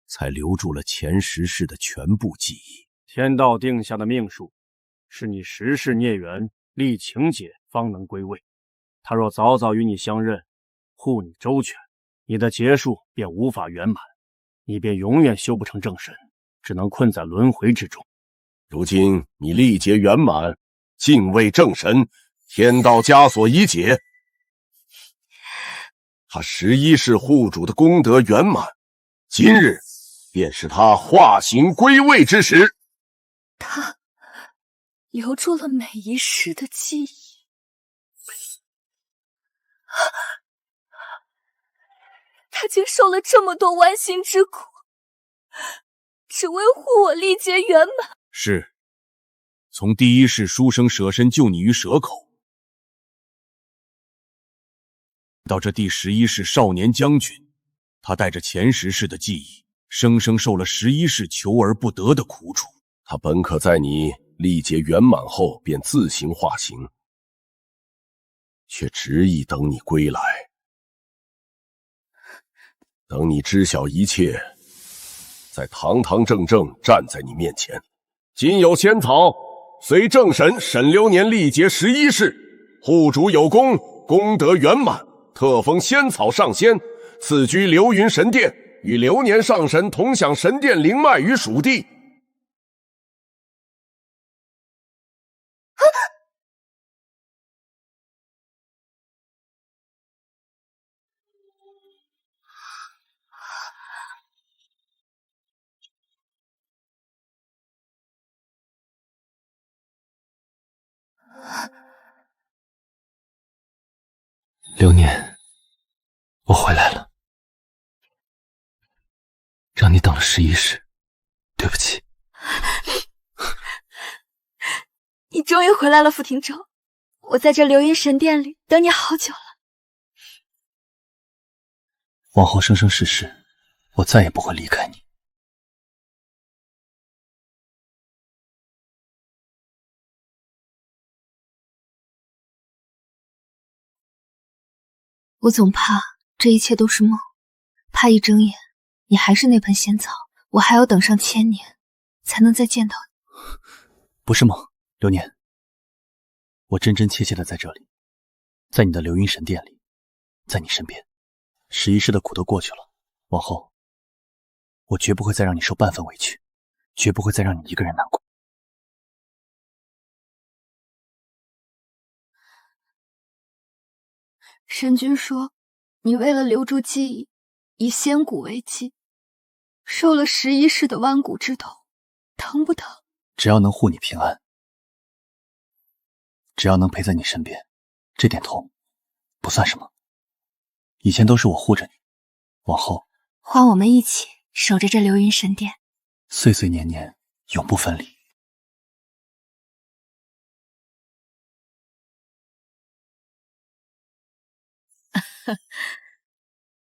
才留住了前10世的全部记忆。天道定下的命数，是你10世孽缘历情劫方能归位。他若早早与你相认，护你周全，你的劫数便无法圆满，你便永远修不成正神，只能困在轮回之中。如今你历劫圆满，敬畏正神，天道枷锁已解，他11世护主的功德圆满，今日便是他化形归位之时。他留住了每一时的记忆，他经受了这么多剜心之苦，只为护我历劫圆满。是，从第1世书生舍身救你于蛇口，到这第11世少年将军，他带着前10世的记忆，生生受了11世求而不得的苦楚。他本可在你历劫圆满后便自行化形，却执意等你归来，等你知晓一切，再堂堂正正站在你面前。今有仙草，随正神沈流年历劫11世，护主有功，功德圆满，特封仙草上仙，赐居流云神殿，与流年上神同享神殿灵脉与属地。流年，我回来了，让你等了11世，对不起。你终于回来了，傅庭州，我在这流云神殿里等你好久了。往后生生世世，我再也不会离开你。我总怕这一切都是梦，怕一睁眼你还是那盆仙草，我还要等上1000年，才能再见到你。不是梦，流年，我真真切切的在这里，在你的流云神殿里，在你身边。11世的苦都过去了，往后，我绝不会再让你受半分委屈，绝不会再让你一个人难过。神君说，你为了留住记忆，以仙骨为祭，受了11世的剜骨之痛，疼不疼？只要能护你平安，只要能陪在你身边，这点痛不算什么。以前都是我护着你，往后换我们一起守着这流云神殿，岁岁年年永不分离。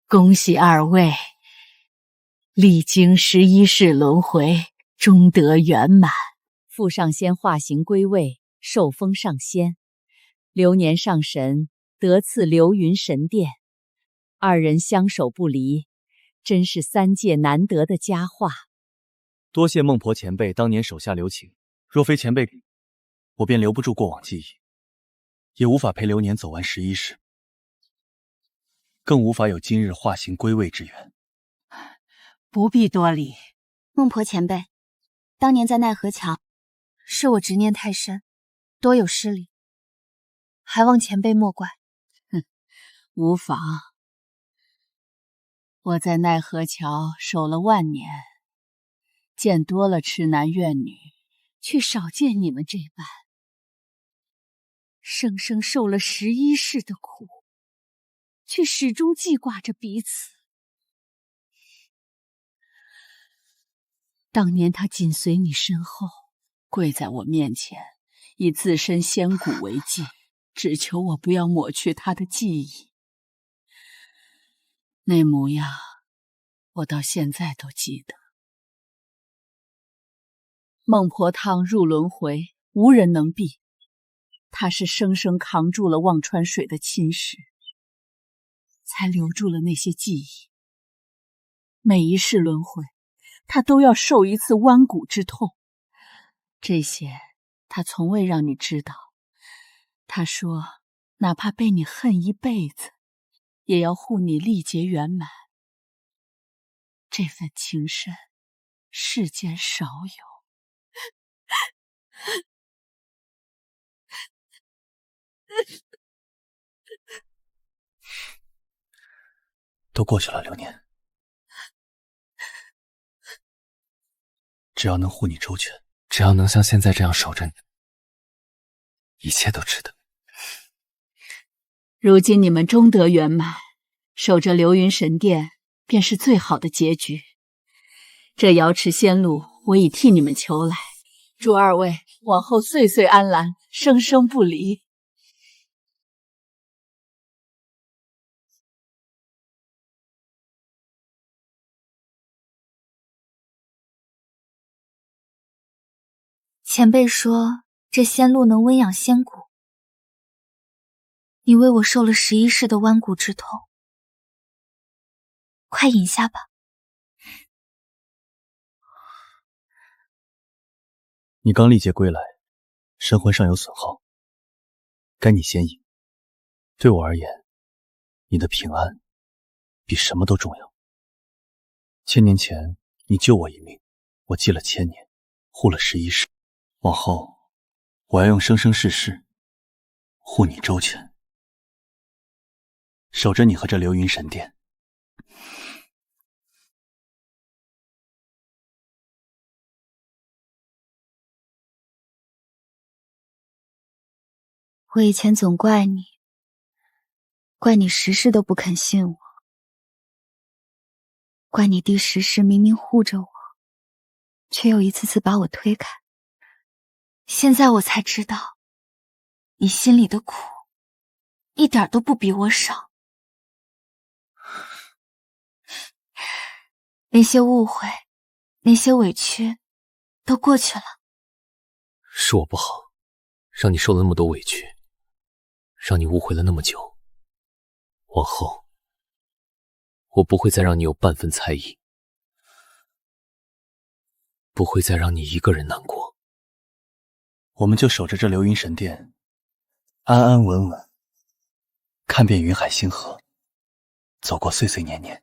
恭喜二位，历经11世轮回，终得圆满。傅上仙化形归位，受封上仙，流年上神得赐流云神殿，二人相守不离，真是3界难得的佳话。多谢孟婆前辈当年手下留情，若非前辈，我便留不住过往记忆，也无法陪流年走完11世，更无法有今日化形归位之缘。不必多礼。孟婆前辈，当年在奈何桥，是我执念太深，多有失礼，还望前辈莫怪。无妨。我在奈何桥守了万年，见多了痴男怨女，却少见你们这般，生生受了11世的苦，却始终记挂着彼此。当年他紧随你身后，跪在我面前，以自身仙骨为祭，只求我不要抹去他的记忆。那模样，我到现在都记得。孟婆汤入轮回，无人能避，他是生生扛住了忘川水的侵蚀，才留住了那些记忆。每一世轮回，他都要受一次剜骨之痛，这些他从未让你知道。他说，哪怕被你恨一辈子，也要护你历劫圆满。这份情深，世间少有。都过去了，流年。只要能护你周全，只要能像现在这样守着你，一切都值得。如今你们终得圆满，守着流云神殿便是最好的结局。这瑶池仙路，我已替你们求来，祝二位往后岁岁安澜，生生不离。前辈说这仙露能温养仙骨，你为我受了11世的剜骨之痛，快饮下吧。你刚历劫归来，神魂尚有损耗，该你先饮。对我而言，你的平安比什么都重要。1000年前你救我一命，我记了1000年，护了11世。往后，我要用生生世世护你周全，守着你和这流云神殿。我以前总怪你，怪你10世都不肯信我，怪你第10世明明护着我，却又一次次把我推开。现在我才知道，你心里的苦一点都不比我少。那些误会，那些委屈，都过去了。是我不好，让你受了那么多委屈，让你误会了那么久。往后，我不会再让你有半分猜疑。不会再让你一个人难过。我们就守着这流云神殿，安安稳稳，看遍云海星河，走过岁岁年年。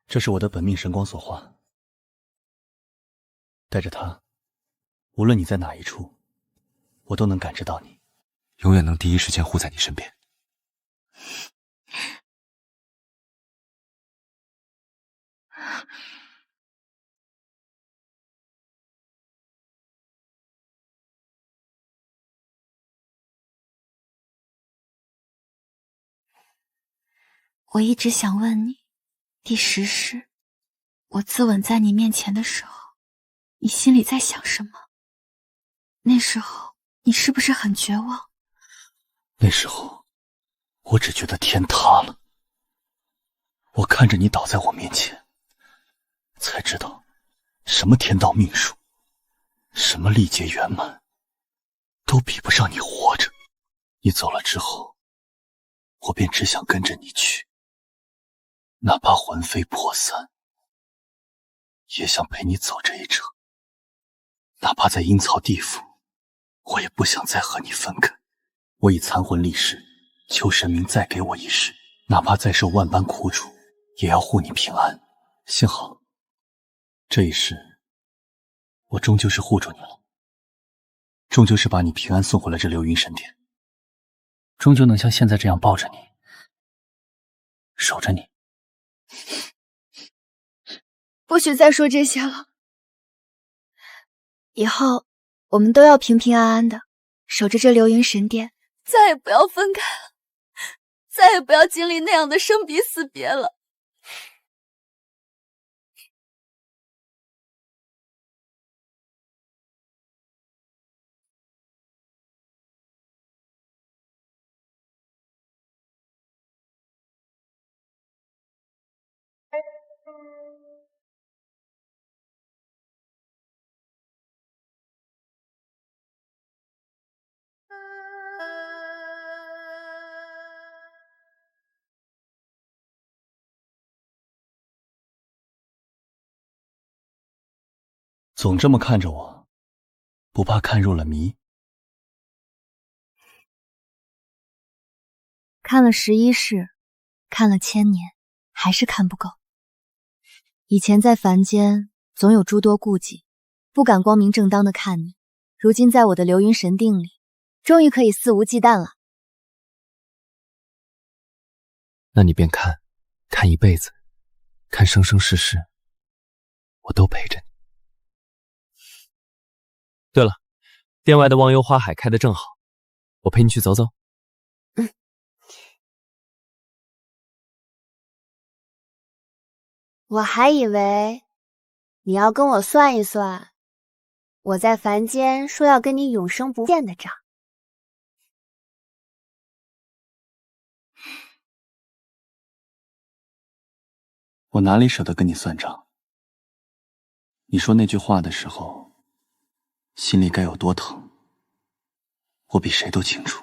这是我的本命神光锁画，带着它，无论你在哪一处，我都能感知到你，永远能第一时间护在你身边。我一直想问你，第10世，我自刎在你面前的时候，你心里在想什么？那时候你是不是很绝望？那时候，我只觉得天塌了。我看着你倒在我面前，才知道什么天道命数，什么历劫圆满，都比不上你活着。你走了之后，我便只想跟着你去，哪怕魂飞魄散，也想陪你走这一程。哪怕在阴曹地府，我也不想再和你分开。我已残魂立誓，求神明再给我一世，哪怕再受万般苦楚，也要护你平安。幸好，这一世，我终究是护住你了，终究是把你平安送回了这流云神殿，终究能像现在这样抱着你，守着你。不许再说这些了，以后我们都要平平安安的守着这流云神殿，再也不要分开了，再也不要经历那样的生离死别了。总这么看着我，不怕看入了迷？看了11世，看了1000年，还是看不够。以前在凡间总有诸多顾忌，不敢光明正当的看你，如今在我的流云神定里，终于可以肆无忌惮了。那你便看，看一辈子，看生生世世，我都陪着你。对了，殿外的忘忧花海开得正好，我陪你去走走。我还以为你要跟我算一算我在凡间说要跟你永生不变的账。我哪里舍得跟你算账？你说那句话的时候，心里该有多疼，我比谁都清楚。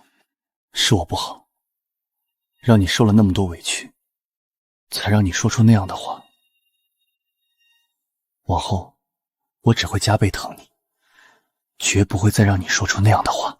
是我不好，让你受了那么多委屈，才让你说出那样的话。往后，我只会加倍疼你，绝不会再让你说出那样的话。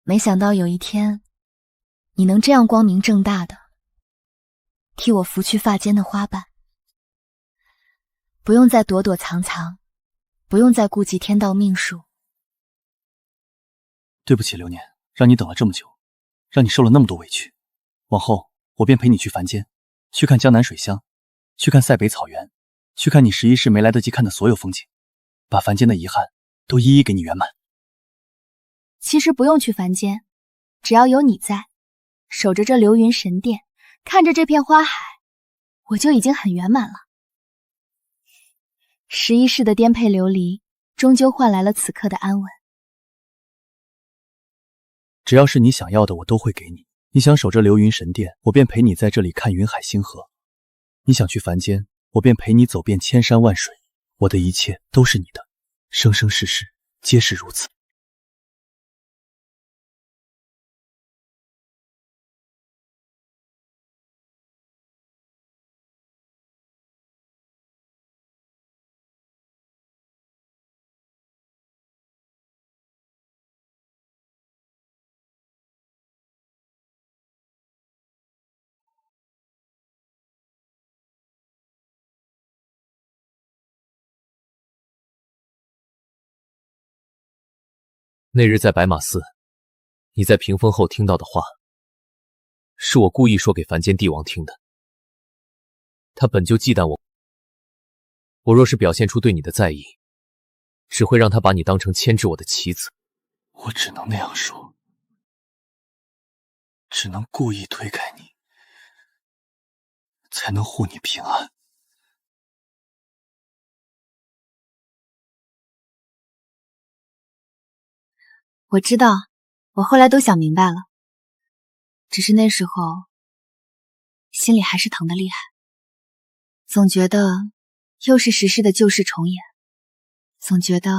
没想到有一天，你能这样光明正大的替我拂去发间的花瓣，不用再躲躲藏藏，不用再顾忌天道命数。对不起，流年，让你等了这么久，让你受了那么多委屈。往后我便陪你去凡间，去看江南水乡，去看塞北草原，去看你11世没来得及看的所有风景，把凡间的遗憾都一一给你圆满。其实不用去凡间，只要有你在，守着这流云神殿，看着这片花海，我就已经很圆满了。11世的颠沛流离，终究换来了此刻的安稳。只要是你想要的，我都会给你。你想守着流云神殿，我便陪你在这里看云海星河；你想去凡间，我便陪你走遍千山万水。我的一切都是你的，生生世世皆是如此。那日在白马寺，你在屏风后听到的话，是我故意说给凡间帝王听的。他本就忌惮我，我若是表现出对你的在意，只会让他把你当成牵制我的棋子。我只能那样说，只能故意推开你，才能护你平安。我知道，我后来都想明白了，只是那时候心里还是疼得厉害，总觉得又是时事的旧事重演，总觉得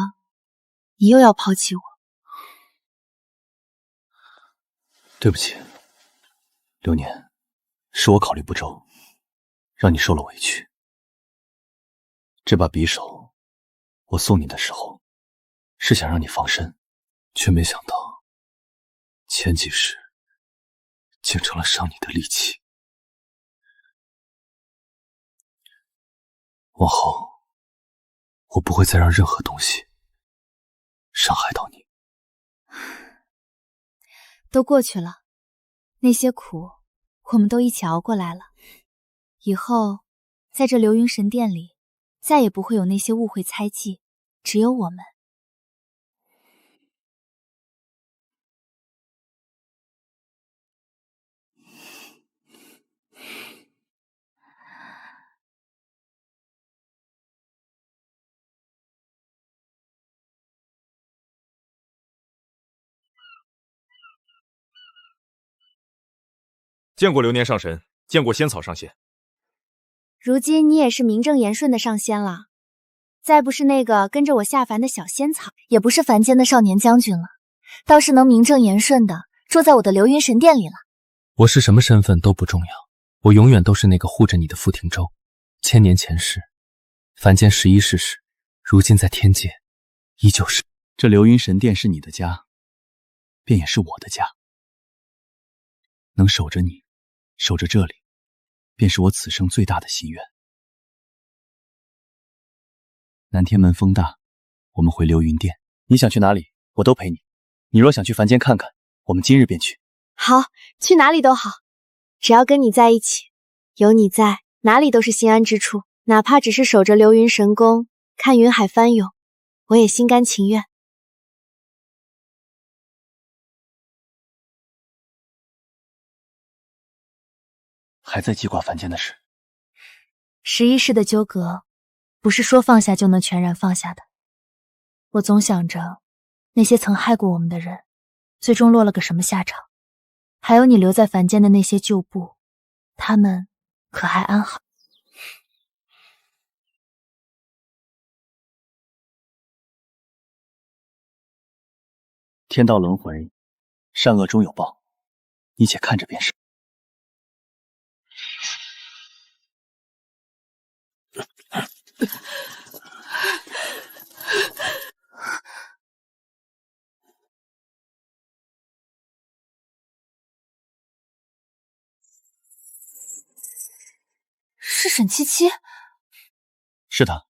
你又要抛弃我。对不起，流年，是我考虑不周，让你受了委屈。这把匕首，我送你的时候，是想让你防身。却没想到，前几世竟成了伤你的利器。往后，我不会再让任何东西伤害到你。都过去了，那些苦我们都一起熬过来了。以后，在这流云神殿里，再也不会有那些误会猜忌，只有我们。见过流年上神，见过仙草上仙。如今你也是名正言顺的上仙了，再不是那个跟着我下凡的小仙草，也不是凡间的少年将军了，倒是能名正言顺的住在我的流云神殿里了。我是什么身份都不重要，我永远都是那个护着你的傅庭周。千年前世，凡间11世时，如今在天界，依旧是。这流云神殿是你的家，便也是我的家。能守着你，守着这里，便是我此生最大的心愿。南天门风大，我们回流云殿。你想去哪里，我都陪你。你若想去凡间看看，我们今日便去。好，去哪里都好，只要跟你在一起，有你在，哪里都是心安之处。哪怕只是守着流云神宫，看云海翻涌，我也心甘情愿。还在记挂凡间的事。11世的纠葛，不是说放下就能全然放下的。我总想着，那些曾害过我们的人，最终落了个什么下场？还有你留在凡间的那些旧部，他们可还安好？天道轮回，善恶终有报，你且看着便是。是沈七七？是他。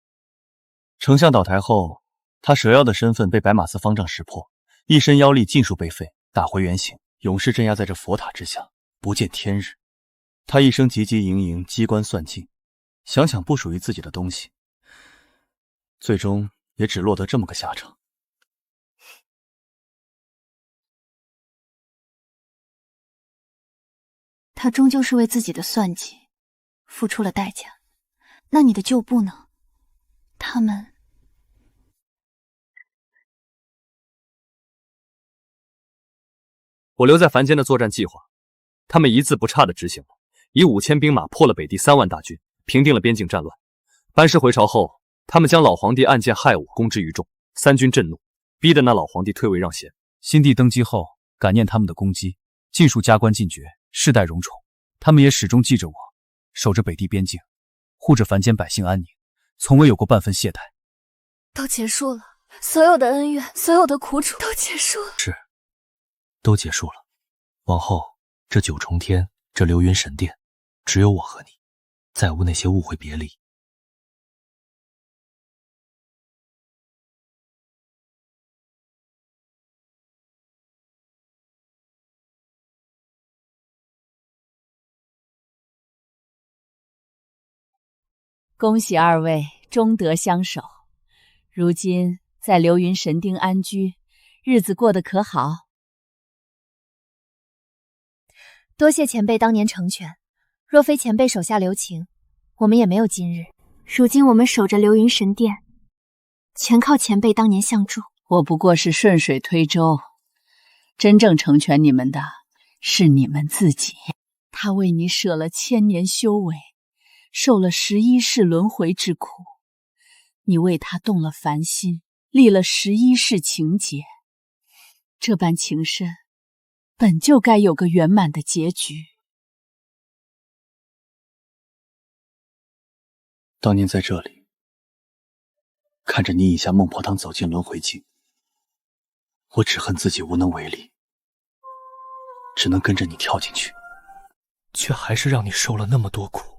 丞相倒台后，他蛇妖的身份被白马寺方丈识破，一身妖力尽数被废，打回原形，永世镇压在这佛塔之下，不见天日。他一生汲汲营营，机关算尽，想抢不属于自己的东西，最终也只落得这么个下场。他终究是为自己的算计付出了代价。那你的旧部呢？他们……我留在凡间的作战计划，他们一字不差地执行了，以5000兵马破了北地3万大军，平定了边境战乱。班师回朝后，他们将老皇帝暗箭害我，公之于众，三军震怒，逼得那老皇帝退位让贤。新帝登基后，感念他们的功绩，尽数加官进爵，世代荣宠。他们也始终记着我，守着北地边境，护着凡间百姓安宁，从未有过半分懈怠。都结束了，所有的恩怨，所有的苦楚都结束了。是，都结束了。往后这9重天，这流云神殿，只有我和你，再无那些误会别离。恭喜二位终得相守，如今在流云神町安居，日子过得可好？多谢前辈当年成全，若非前辈手下留情，我们也没有今日。如今我们守着流云神殿，全靠前辈当年相助。我不过是顺水推舟，真正成全你们的是你们自己。他为你舍了1000年修为，受了11世轮回之苦，你为他动了凡心，立了11世情结，这般情深，本就该有个圆满的结局。当年在这里，看着你饮下孟婆汤走进轮回境，我只恨自己无能为力，只能跟着你跳进去，却还是让你受了那么多苦。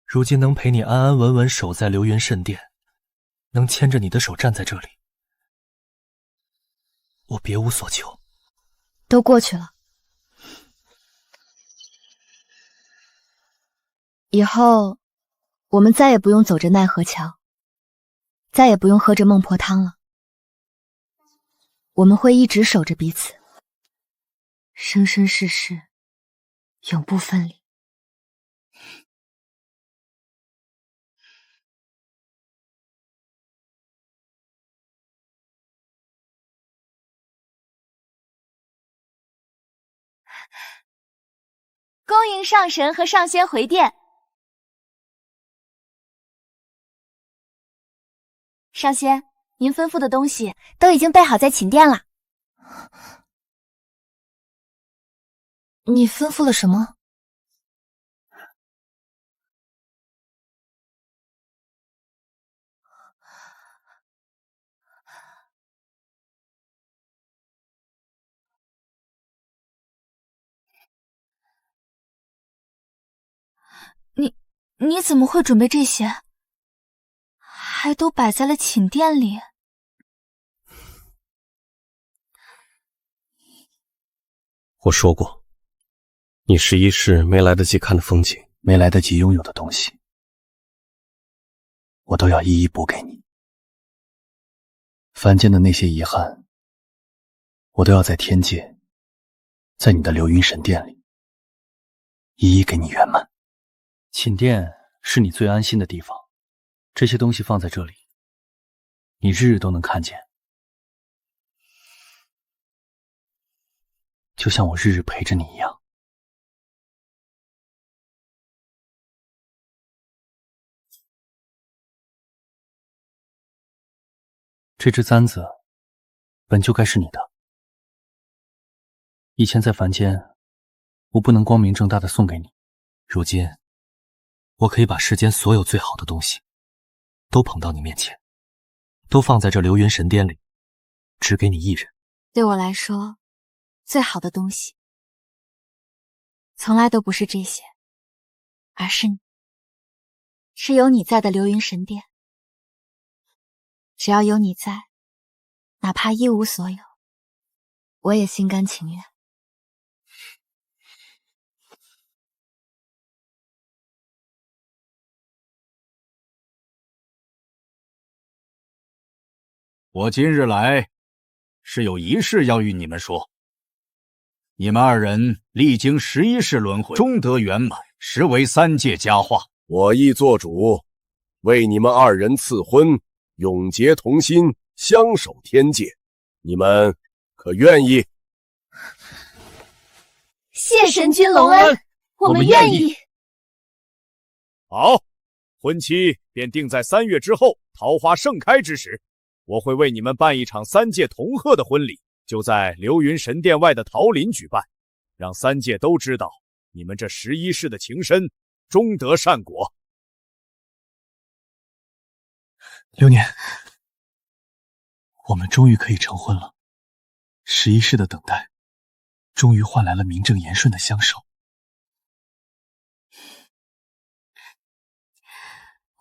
如今能陪你安安稳稳守在流云圣殿，能牵着你的手站在这里，我别无所求。都过去了，以后我们再也不用走着奈何桥，再也不用喝着孟婆汤了。我们会一直守着彼此，生生世世，永不分离。恭迎上神和上仙回殿。上仙，您吩咐的东西都已经备好在寝殿了。你吩咐了什么？你怎么会准备这些？还都摆在了寝殿里。我说过，你11世没来得及看的风景，没来得及拥有的东西，我都要一一补给你。凡间的那些遗憾，我都要在天界，在你的流云神殿里，一一给你圆满。寝殿是你最安心的地方，这些东西放在这里，你日日都能看见，就像我日日陪着你一样。这只簪子本就该是你的，以前在凡间，我不能光明正大的送给你，如今我可以把世间所有最好的东西都捧到你面前，都放在这流云神殿里，只给你一人。对我来说，最好的东西从来都不是这些，而是你，是有你在的流云神殿。只要有你在，哪怕一无所有，我也心甘情愿。我今日来，是有一事要与你们说。你们二人历经11世轮回，终得圆满，实为3界佳话。我亦做主，为你们二人赐婚，永结同心，相守天界，你们可愿意？谢神君隆恩，我们愿意。好，婚期便定在3月之后，桃花盛开之时，我会为你们办一场3界同贺的婚礼，就在流云神殿外的桃林举办，让3界都知道你们这11世的情深终得善果。流年，我们终于可以成婚了。11世的等待，终于换来了名正言顺的相守。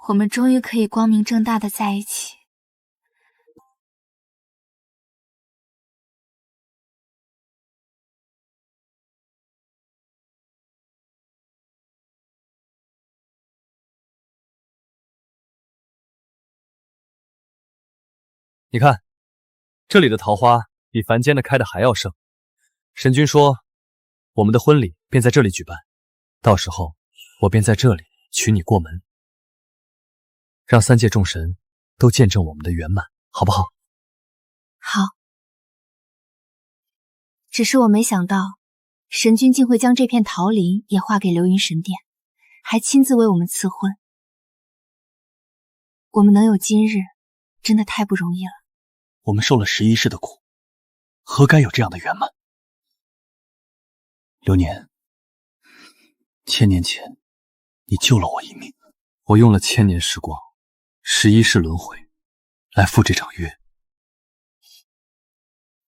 我们终于可以光明正大的在一起。你看，这里的桃花比凡间的开的还要盛。神君说，我们的婚礼便在这里举办，到时候我便在这里娶你过门，让3界众神都见证我们的圆满，好不好？好。只是我没想到，神君竟会将这片桃林也划给流云神殿，还亲自为我们赐婚。我们能有今日，真的太不容易了。我们受了11世的苦，何该有这样的圆满？流年，1000年前你救了我一命，我用了1000年时光，11世轮回，来赴这场约。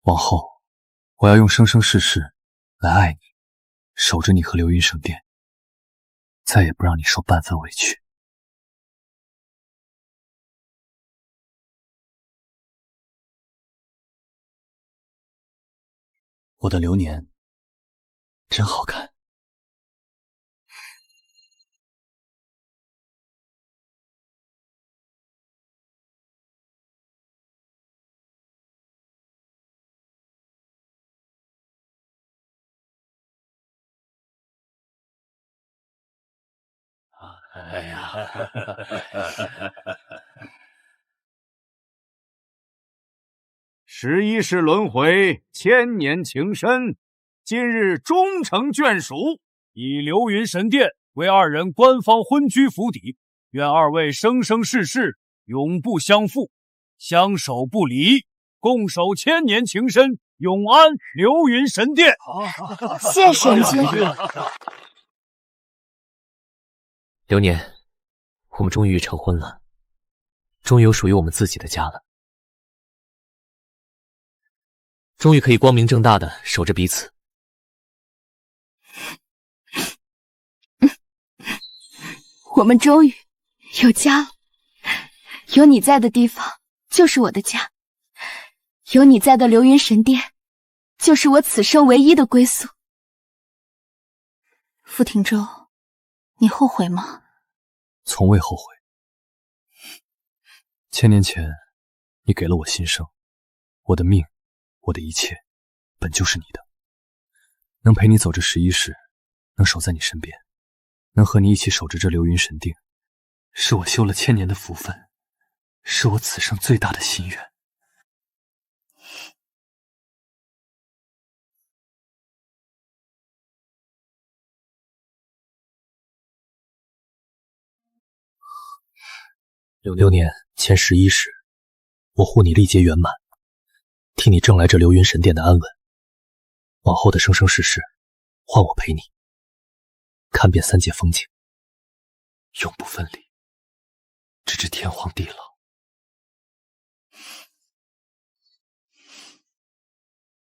往后，我要用生生世世来爱你，守着你和流云神殿，再也不让你受半分委屈。我的流年真好看。哎呀，11世轮回，1000年情深，今日终成眷属，以流云神殿为2人官方婚居府邸，愿2位生生世世永不相负，相守不离，共守1000年情深，永安流云神殿。谢神君。流年，我们终于成婚了，终于有属于我们自己的家了，终于可以光明正大的守着彼此。我们终于有家了，有你在的地方就是我的家，有你在的流云神殿就是我此生唯一的归宿。傅庭舟，你后悔吗？从未后悔。1000年前，你给了我新生，我的命，我的一切，本就是你的。能陪你走这11世，能守在你身边，能和你一起守着这流云神殿，是我修了1000年的福分，是我此生最大的心愿。流年前11世，我护你历劫圆满，替你挣来这流云神殿的安稳。往后的生生世世，换我陪你，看遍3界风景，永不分离，直至天荒地老。